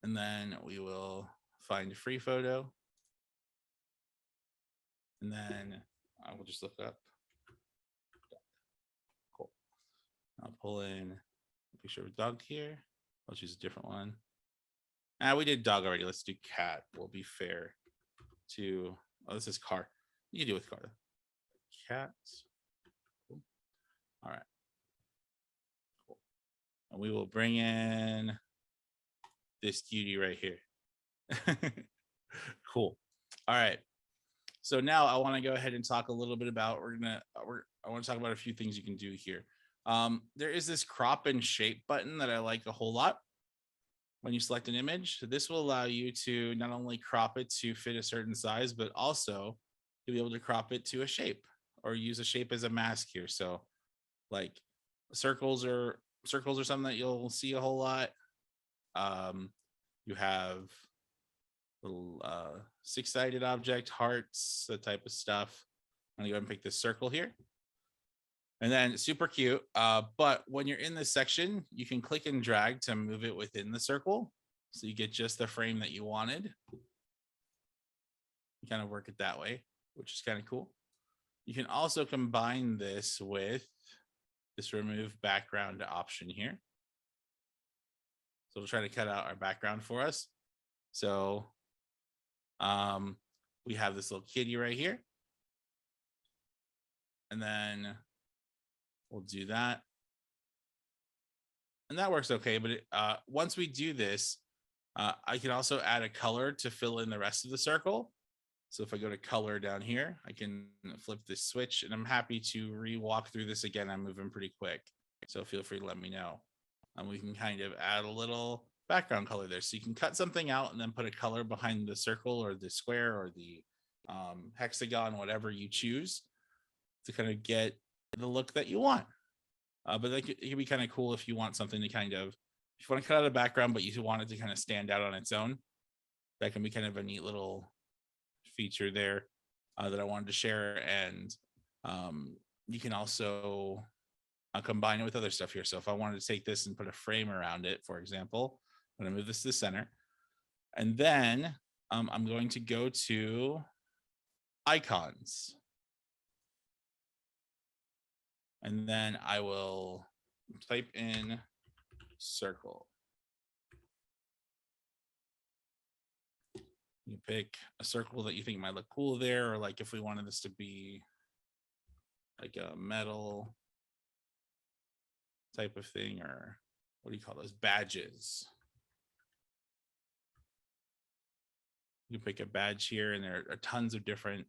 And then we will find a free photo. And then I will just look up. Cool. I'll pull in a picture of a dog here. I'll choose a different one. We did dog already. Let's do cat. We'll be fair to, oh, this is car. You can do with car. Cat. Cool. All right. Cool. And we will bring in this cutie right here. Cool. All right. So now I want to go ahead and talk a little bit about, I want to talk about a few things you can do here. There is this crop and shape button that I like a whole lot. When you select an image, this will allow you to not only crop it to fit a certain size, but also to be able to crop it to a shape or use a shape as a mask here. So like circles are something that you'll see a whole lot. You have little six-sided object, hearts, that type of stuff. I'm gonna go ahead and pick this circle here. And then super cute. But when you're in this section, you can click and drag to move it within the circle. So you get just the frame that you wanted. You kind of work it that way, which is kind of cool. You can also combine this with this remove background option here. So we'll try to cut out our background for us. So we have this little kitty right here. And then we'll do that. And that works okay. But once we do this, I can also add a color to fill in the rest of the circle. So if I go to color down here, I can flip this switch, and I'm happy to re-walk through this again. I'm moving pretty quick. So feel free to let me know. And we can kind of add a little background color there. So you can cut something out and then put a color behind the circle or the square or the hexagon, whatever you choose, to kind of get the look that you want. But it can be kind of cool if you want something to kind of, if you want to cut out a background, but you want it to kind of stand out on its own. That can be kind of a neat little feature there that I wanted to share. And you can also combine it with other stuff here. So if I wanted to take this and put a frame around it, for example, I'm going to move this to the center. And then I'm going to go to icons. And then I will type in circle. You pick a circle that you think might look cool there, or like if we wanted this to be like a metal type of thing, or what do you call those, badges? You can pick a badge here, and there are tons of different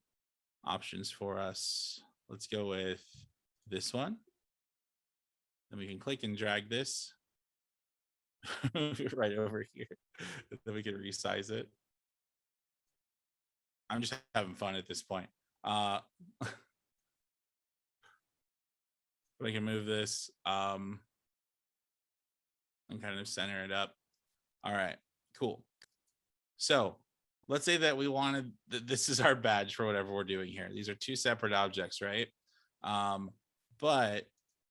options for us. Let's go with this one. Then we can click and drag this right over here. Then we can resize it. I'm just having fun at this point. But I can move this and kind of center it up. All right, cool. So let's say that we wanted, this is our badge for whatever we're doing here. These are two separate objects, right? But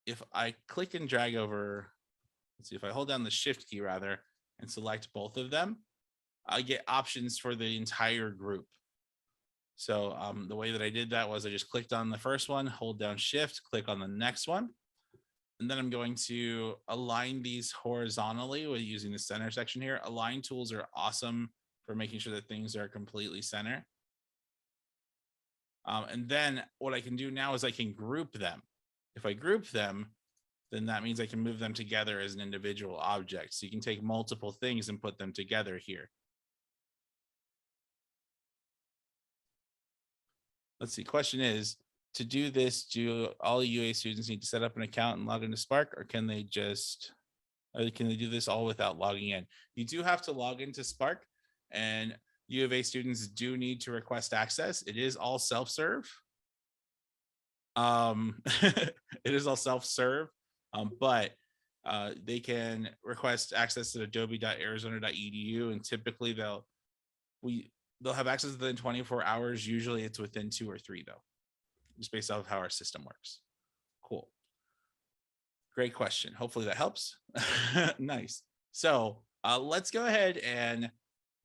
if I click and drag over, let's see, if I hold down the shift key rather and select both of them, I get options for the entire group. So the way that I did that was I just clicked on the first one, hold down shift, click on the next one. And then I'm going to align these horizontally with using the center section here. Align tools are awesome for making sure that things are completely center. And then what I can do now is I can group them. If I group them, then that means I can move them together as an individual object. So you can take multiple things and put them together here. Let's see, question is, to do this, do all UA students need to set up an account and log into Spark, or can they just, can they do this all without logging in? You do have to log into Spark, and U of A students do need to request access. It is all self-serve. It is all self-serve, but they can request access at adobe.arizona.edu, and typically they'll have access within 24 hours. Usually it's within 2 or 3 though, just based off of how our system works. Cool. Great question. Hopefully that helps. Nice. So let's go ahead and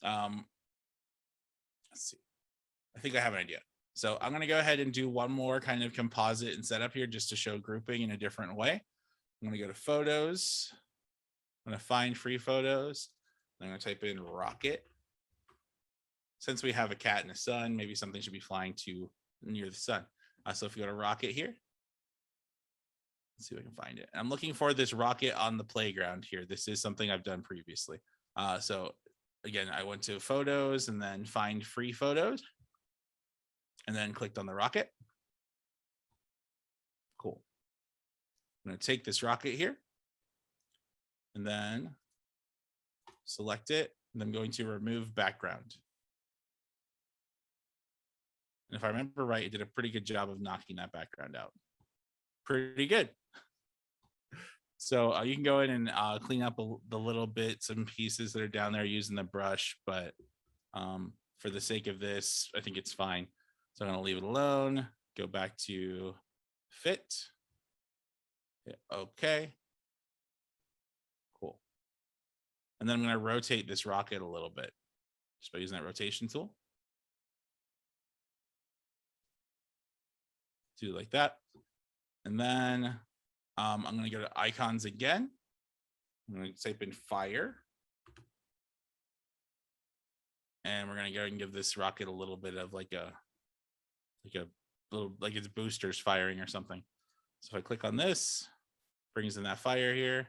let's see. I think I have an idea. So I'm going to go ahead and do one more kind of composite and setup here just to show grouping in a different way. I'm going to go to photos. I'm going to find free photos. I'm going to type in rocket. Since we have a cat and a sun, maybe something should be flying to near the sun. So if you go to rocket here, let's see if I can find it. I'm looking for this rocket on the playground here. This is something I've done previously. So again, I went to photos and then find free photos and then clicked on the rocket. Cool. I'm going to take this rocket here and then select it. And I'm going to remove background. And if I remember right, it did a pretty good job of knocking that background out. Pretty good. So you can go in and clean up the little bits and pieces that are down there using the brush, but for the sake of this, I think it's fine. So I'm going to leave it alone, go back to fit. Hit okay. Cool. And then I'm going to rotate this rocket a little bit just by using that rotation tool. Do like that. And then I'm going to go to icons again. I'm going to type in fire. And we're going to go and give this rocket a little bit of like a little, like its boosters firing or something. So if I click on this, brings in that fire here.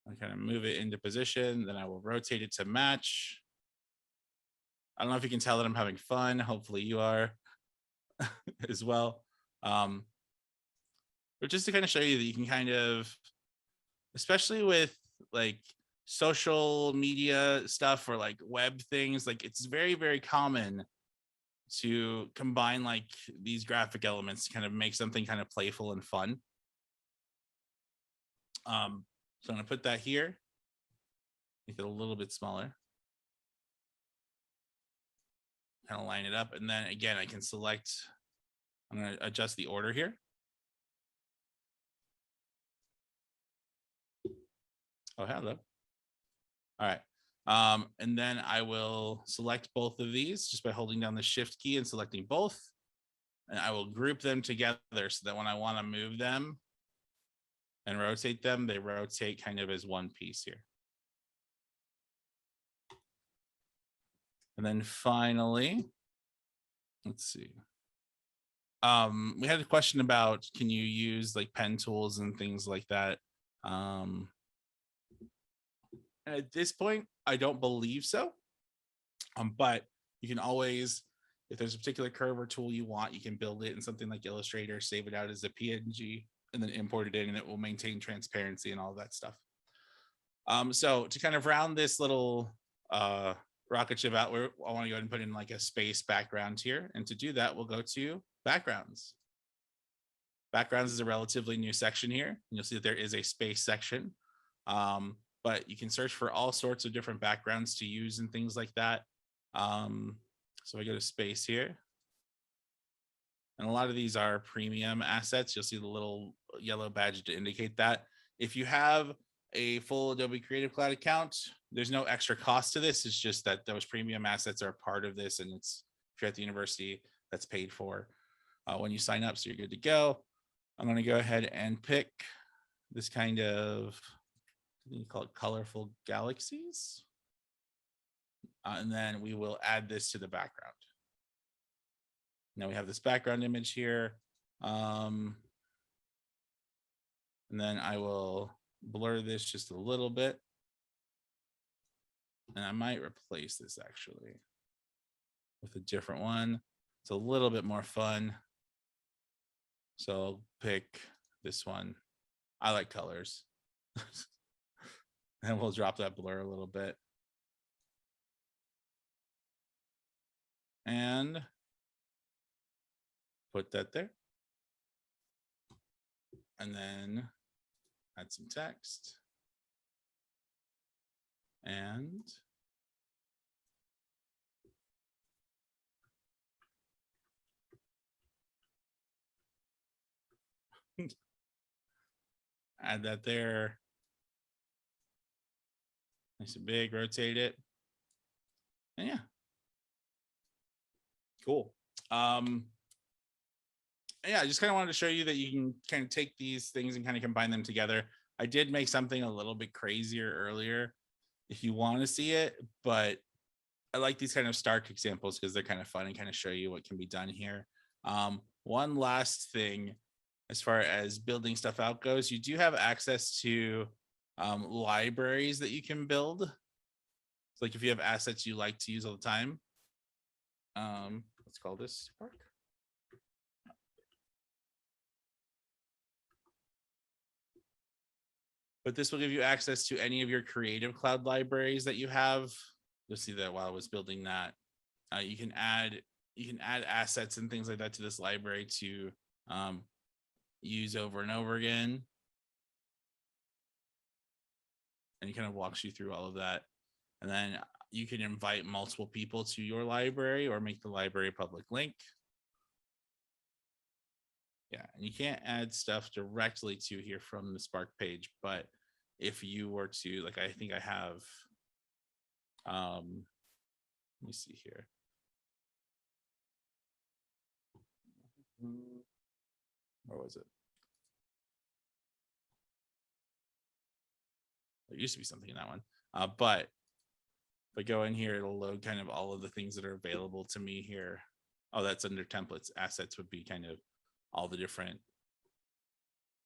I kind of move it into position. Then I will rotate it to match. I don't know if you can tell that I'm having fun. Hopefully you are as well. But just to kind of show you that you can kind of, especially with like social media stuff or like web things, like it's very, very common to combine like these graphic elements to kind of make something kind of playful and fun. So I'm going to put that here, make it a little bit smaller, kind of line it up. And then again, I can select, I'm going to adjust the order here. Oh, hello. All right. And then I will select both of these just by holding down the shift key and selecting both. And I will group them together so that when I want to move them and rotate them, they rotate kind of as one piece here. And then finally, let's see. We had a question about, can you use like pen tools and things like that? And at this point, I don't believe so. But you can always, if there's a particular curve or tool you want, you can build it in something like Illustrator, save it out as a PNG, and then import it in, and it will maintain transparency and all that stuff. So to kind of round this little rocket ship out, I want to go ahead and put in like a space background here. And to do that, we'll go to backgrounds. Backgrounds is a relatively new section here. And you'll see that there is a space section. But you can search for all sorts of different backgrounds to use and things like that. So I go to space here. And a lot of these are premium assets. You'll see the little yellow badge to indicate that. If you have a full Adobe Creative Cloud account, there's no extra cost to this. It's just that those premium assets are part of this, and it's, if you're at the university, that's paid for when you sign up, so you're good to go. I'm going to go ahead and pick this kind of, I think you call it colorful galaxies. And then we will add this to the background. Now we have this background image here. And then I will blur this just a little bit. And I might replace this actually with a different one. It's a little bit more fun. So I'll pick this one. I like colors. And we'll drop that blur a little bit. And put that there. And then add some text. And add that there. Nice and big, rotate it. And yeah. Cool. Yeah, I just kind of wanted to show you that you can kind of take these things and kind of combine them together. I did make something a little bit crazier earlier if you want to see it, but I like these kind of stark examples because they're kind of fun and kind of show you what can be done here. One last thing, as far as building stuff out goes, you do have access to libraries that you can build. So like if you have assets you like to use all the time, let's call this Spark. But this will give you access to any of your Creative Cloud libraries that you have. You'll see that while I was building that, you can add assets and things like that to this library to use over and over again. And it kind of walks you through all of that. And then you can invite multiple people to your library or make the library a public link. Yeah, and you can't add stuff directly to here from the Spark page, but if you were to, like, I think I have, let me see here. Where was it? There used to be something in that one, but if I go in here, it'll load kind of all of the things that are available to me here. Oh, that's under templates. Assets would be kind of all the different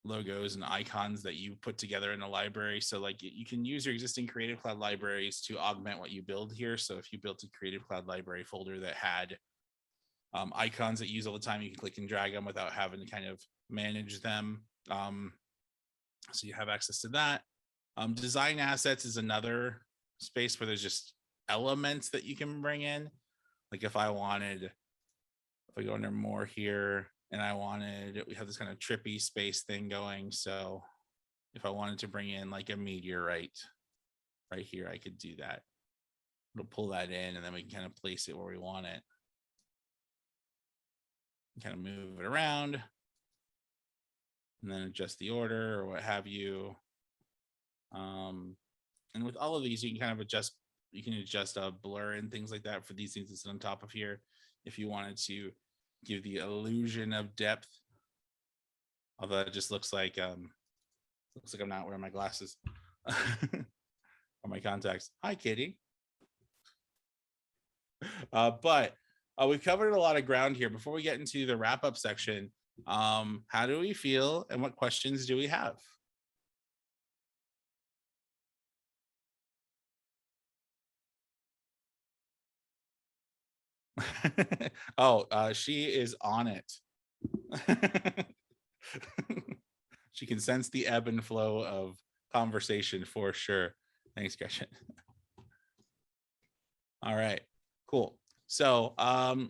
logos and icons that you put together in a library. So like you can use your existing Creative Cloud libraries to augment what you build here. So if you built a Creative Cloud library folder that had icons that you use all the time, you can click and drag them without having to kind of manage them. So you have access to that. Design assets is another space where there's just elements that you can bring in. Like if I go under more here and we have this kind of trippy space thing going. So if I wanted to bring in like a meteorite right here, I could do that. It'll pull that in and then we can kind of place it where we want it. Kind of move it around and then adjust the order or what have you. And with all of these, you can kind of adjust a blur and things like that for these things that sit on top of here. If you wanted to give the illusion of depth, although it just looks like I'm not wearing my glasses or my contacts. Hi, Kitty. But we've covered a lot of ground here. Before we get into the wrap-up section, how do we feel and what questions do we have? Oh, she is on it. She can sense the ebb and flow of conversation for sure. Thanks, Gretchen. All right, cool. So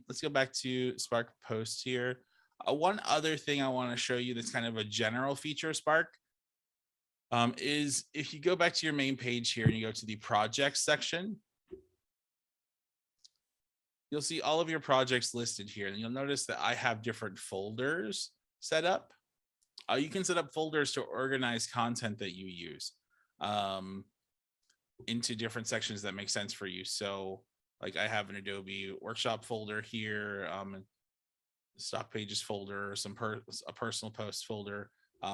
let's go back to Spark Post here. One other thing I want to show you that's kind of a general feature of Spark is if you go back to your main page here and you go to the projects section, you'll see all of your projects listed here. And you'll notice that I have different folders set up. You can set up folders to organize content that you use into different sections that make sense for you. So like I have an Adobe workshop folder here, stock pages folder, a personal post folder.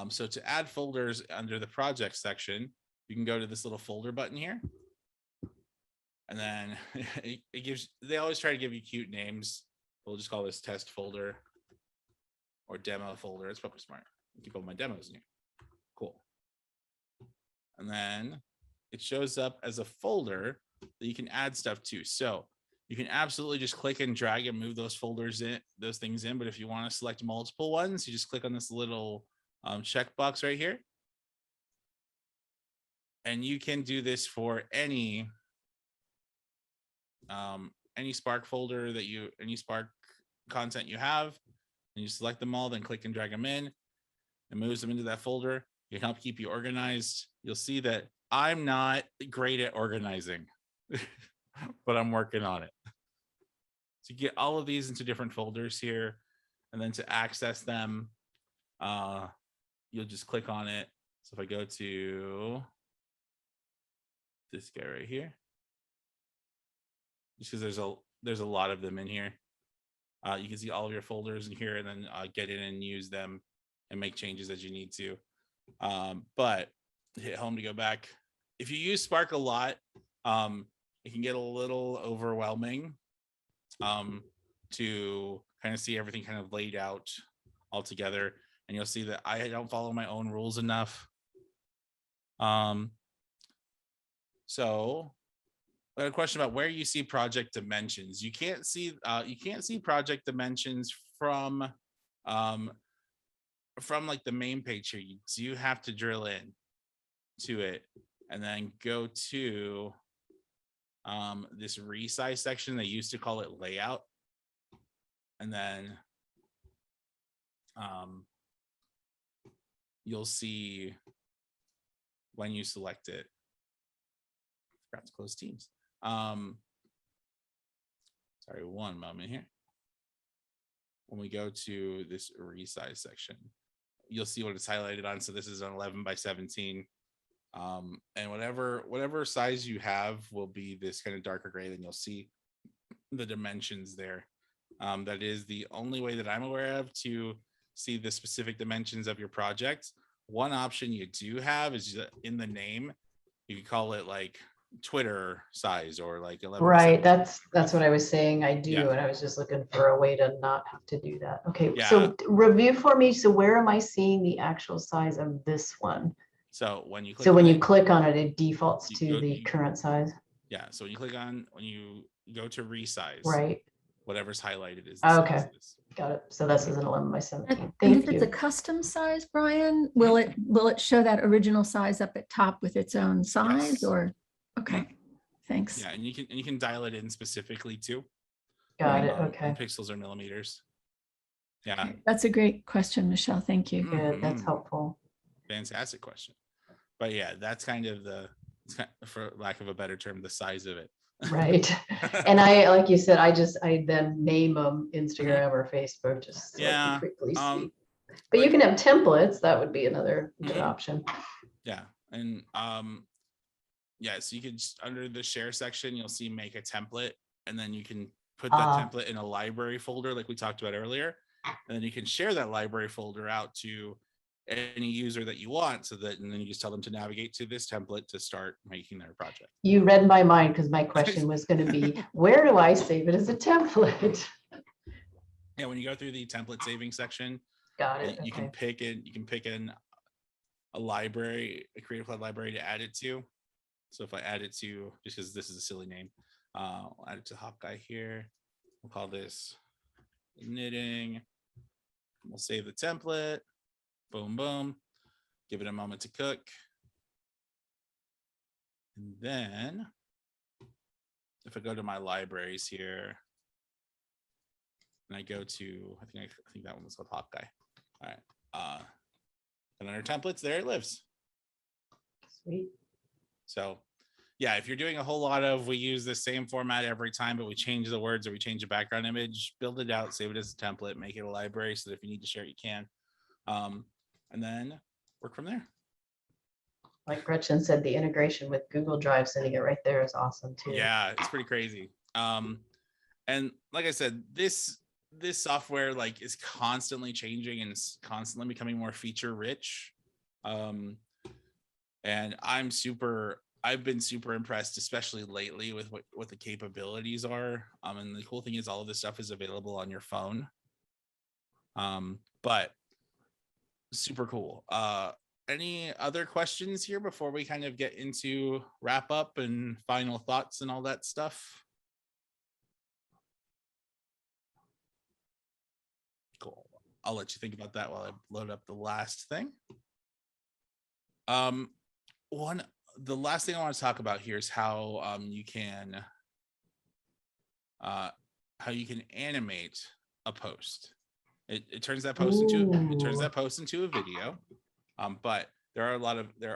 So to add folders under the project section, you can go to this little folder button here. And then it gives, they always try to give you cute names. We'll just call this test folder or demo folder. It's probably smart. Keep all my demos in here. Cool. And then it shows up as a folder that you can add stuff to. So you can absolutely just click and drag and move those folders in, those things in. But if you want to select multiple ones, you just click on this little checkbox right here. And you can do this for any Spark folder that you, any Spark content you have, and you select them all, then click and drag them in. It moves them into that folder. It can help keep you organized. You'll see that I'm not great at organizing, but I'm working on it. So you get all of these into different folders here, and then to access them, you'll just click on it. So if I go to this guy right here, just because there's a lot of them in here, you can see all of your folders in here, and then get in and use them and make changes as you need to. But hit home to go back. If you use Spark a lot, it can get a little overwhelming to kind of see everything kind of laid out all together. And you'll see that I don't follow my own rules enough. So I have a question about where you see project dimensions. You can't see project dimensions from like the main page here. You do have to drill in to it and then go to this resize section. They used to call it layout, and then you'll see when you select it. Forgot to close Teams. Sorry, one moment here. When we go to this resize section, you'll see what it's highlighted on. So this is an 11 by 17. And whatever size you have will be this kind of darker gray. Then you'll see the dimensions there. That is the only way that I'm aware of to see the specific dimensions of your project. One option you do have is in the name. You can call it like Twitter size or like 11. Right, that's what I was saying. I do, Yeah. and I was just looking for a way to not have to do that. Okay, Yeah. so review for me. So where am I seeing the actual size of this one? So when you click So when on you it, click on it, it defaults you to go- the you- current size, yeah. So when you go to resize, right? whatever's highlighted is the size Okay, of this. got it. So this is an 11 by And 17. and if Thank it's a you. custom size, Brian, will it show that original size up at top with its own size Yes. or? Okay, thanks. Yeah, and you can dial it in specifically too. Got it. in Okay, pixels or millimeters. Yeah. Okay, that's a great question, Michelle. Thank you. good. That's Mhm. helpful. Fantastic question. But yeah, that's kind of for lack of a better term, the size of it. Right. And I, like you said, I then name them Instagram or Facebook just so I Yeah, can quickly see. But but- you can have templates. That would be another good Mhm. option. Yeah, and yeah, so you could just under the share section, you'll see make a template, and then you can put that template in a library folder like we talked about earlier, and then you can share that library folder out to any user that you want, so that, and then you just tell them to navigate to this template to start making their project. You read my mind because my question was going to be, where do I save it as a template? Yeah, when you go through the template saving section, Got it. you can Okay. pick in a library, a Creative Cloud library to add it to. So if I add it to, just because this is a silly name, I'll add it to Hawkeye here. We'll call this knitting. We'll save the template. Boom, boom. Give it a moment to cook. And then if I go to my libraries here and I go to, I think that one was called Hot Guy. All right. And under templates, there it lives. Sweet. So yeah, if you're doing a whole lot of, we use the same format every time, but we change the words or we change the background image, build it out, save it as a template, make it a library so that if you need to share it, you can. And then work from there. Like Gretchen said, the integration with Google Drive, sending it right there is awesome too. Yeah, it's pretty crazy. And like I said, this software like is constantly changing and it's constantly becoming more feature rich. And I've been super impressed, especially lately, with what the capabilities are. And the cool thing is all of this stuff is available on your phone. But super cool. Any other questions here before we kind of get into wrap up and final thoughts and all that stuff? Cool. I'll let you think about that while I load up the last thing. The last thing I want to talk about here is how you can animate a post. It turns that post into a video. But there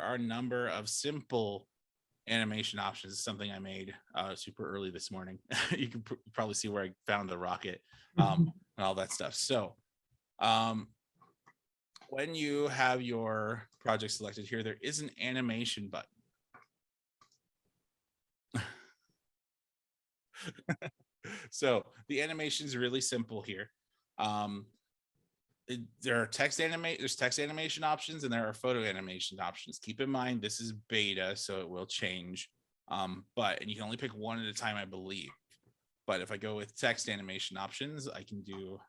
are a number of simple animation options. It's something I made super early this morning. You can probably see where I found the rocket and all that stuff. So when you have your project selected here, there is an animation button. So the animation is really simple here. There's text animation options and there are photo animation options. Keep in mind, this is beta, so it will change. And you can only pick one at a time, I believe. But if I go with text animation options, I can do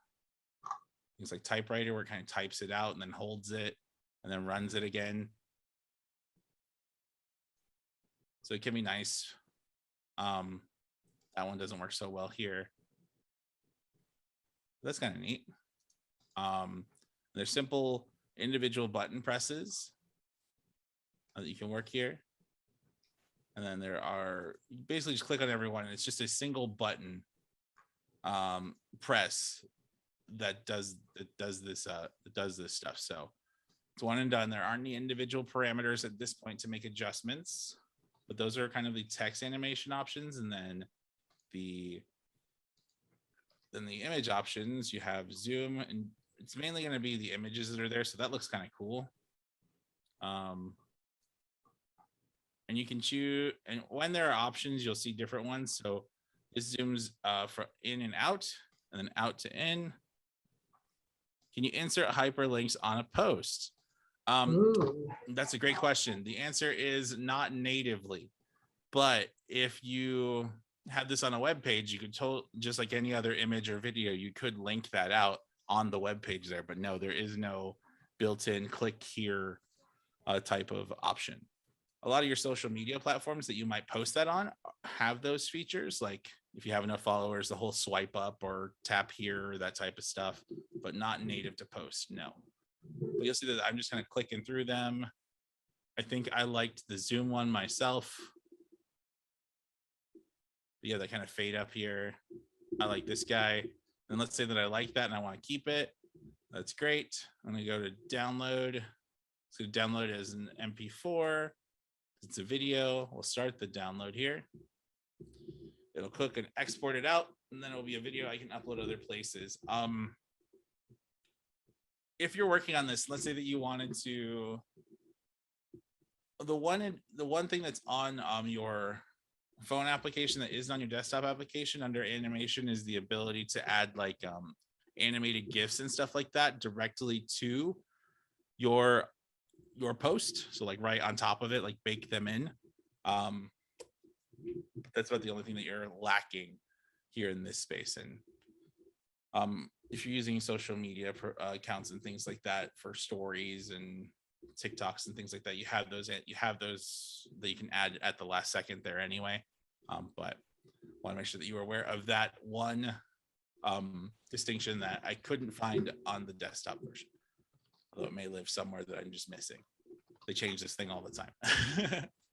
things like typewriter where it kind of types it out and then holds it and then runs it again. So it can be nice. That one doesn't work so well here. That's kind of neat. There's simple individual button presses that you can work here. And then there are, you basically just click on every one and it's just a single button press that does this stuff. So it's one and done. There aren't any individual parameters at this point to make adjustments, but those are kind of the text animation options. And then the image options, you have zoom, and it's mainly going to be the images that are there. So that looks kind of cool. And you can choose, and when there are options, you'll see different ones. So this zooms from in and out, and then out to in. Can you insert hyperlinks on a post? That's a great question. The answer is not natively, but if you have this on a web page, you could just like any other image or video, you could link that out on the web page there. But no, there is no built-in click here type of option. A lot of your social media platforms that you might post that on have those features. Like if you have enough followers, the whole swipe up or tap here, that type of stuff, but not native to post. No. But you'll see that I'm just kind of clicking through them. I think I liked the zoom one myself. But yeah, they kind of fade up here. I like this guy. And let's say that I like that and I want to keep it. That's great. I'm going to go to download. So download it as an MP4. It's a video. We'll start the download here. It'll cook and export it out, and then it'll be a video I can upload other places. If you're working on this, let's say that you wanted to, the one thing that's on your phone application that isn't on your desktop application under animation is the ability to add like animated GIFs and stuff like that directly to your post. So like right on top of it, like bake them in. That's about the only thing that you're lacking here in this space. And if you're using social media accounts and things like that for stories and TikToks and things like that, you have those that you can add at the last second there anyway. But want to make sure that you are aware of that one distinction that I couldn't find on the desktop version. Although it may live somewhere that I'm just missing. They change this thing all the time.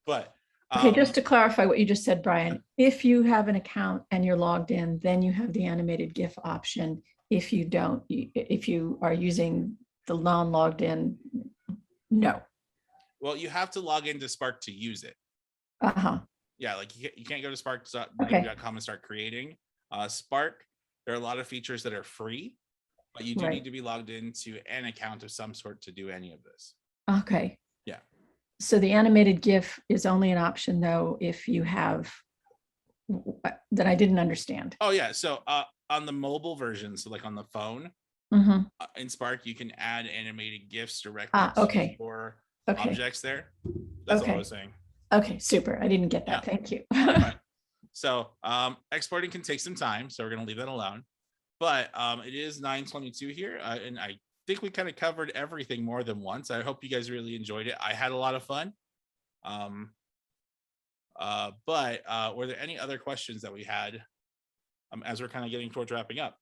But Okay, just to clarify what you just said, Brian, if you have an account and you're logged in, then you have the animated GIF option. If you don't, if you are using the non-logged in, no. well, you have to log into Spark to use it. Uh-huh. Yeah, like you can't go to spark.com and start creating. Spark, there are a lot of features that are free, but you do Right. need to be logged into an account of some sort to do any of this. Okay. Yeah. So the animated GIF is only an option though if you have that I didn't understand. Oh yeah, so on the mobile version, so like on the phone, Mhm. in Spark, you can add animated GIFs directly Okay. to your Okay. objects there. That's all I Okay. was saying. Okay, super. I didn't get that. Yeah. Thank you. Fine. So exporting can take some time, so we're gonna leave that alone. But it is 9:22 here, and I think we kind of covered everything more than once. I hope you guys really enjoyed it. I had a lot of fun. But were there any other questions that we had as we're kind of getting towards wrapping up?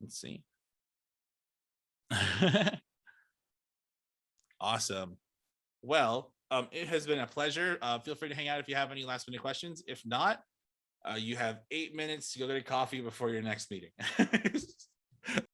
Let's see. Awesome. Well, it has been a pleasure. Feel free to hang out if you have any last minute questions. If not, you have 8 minutes to go get a coffee before your next meeting.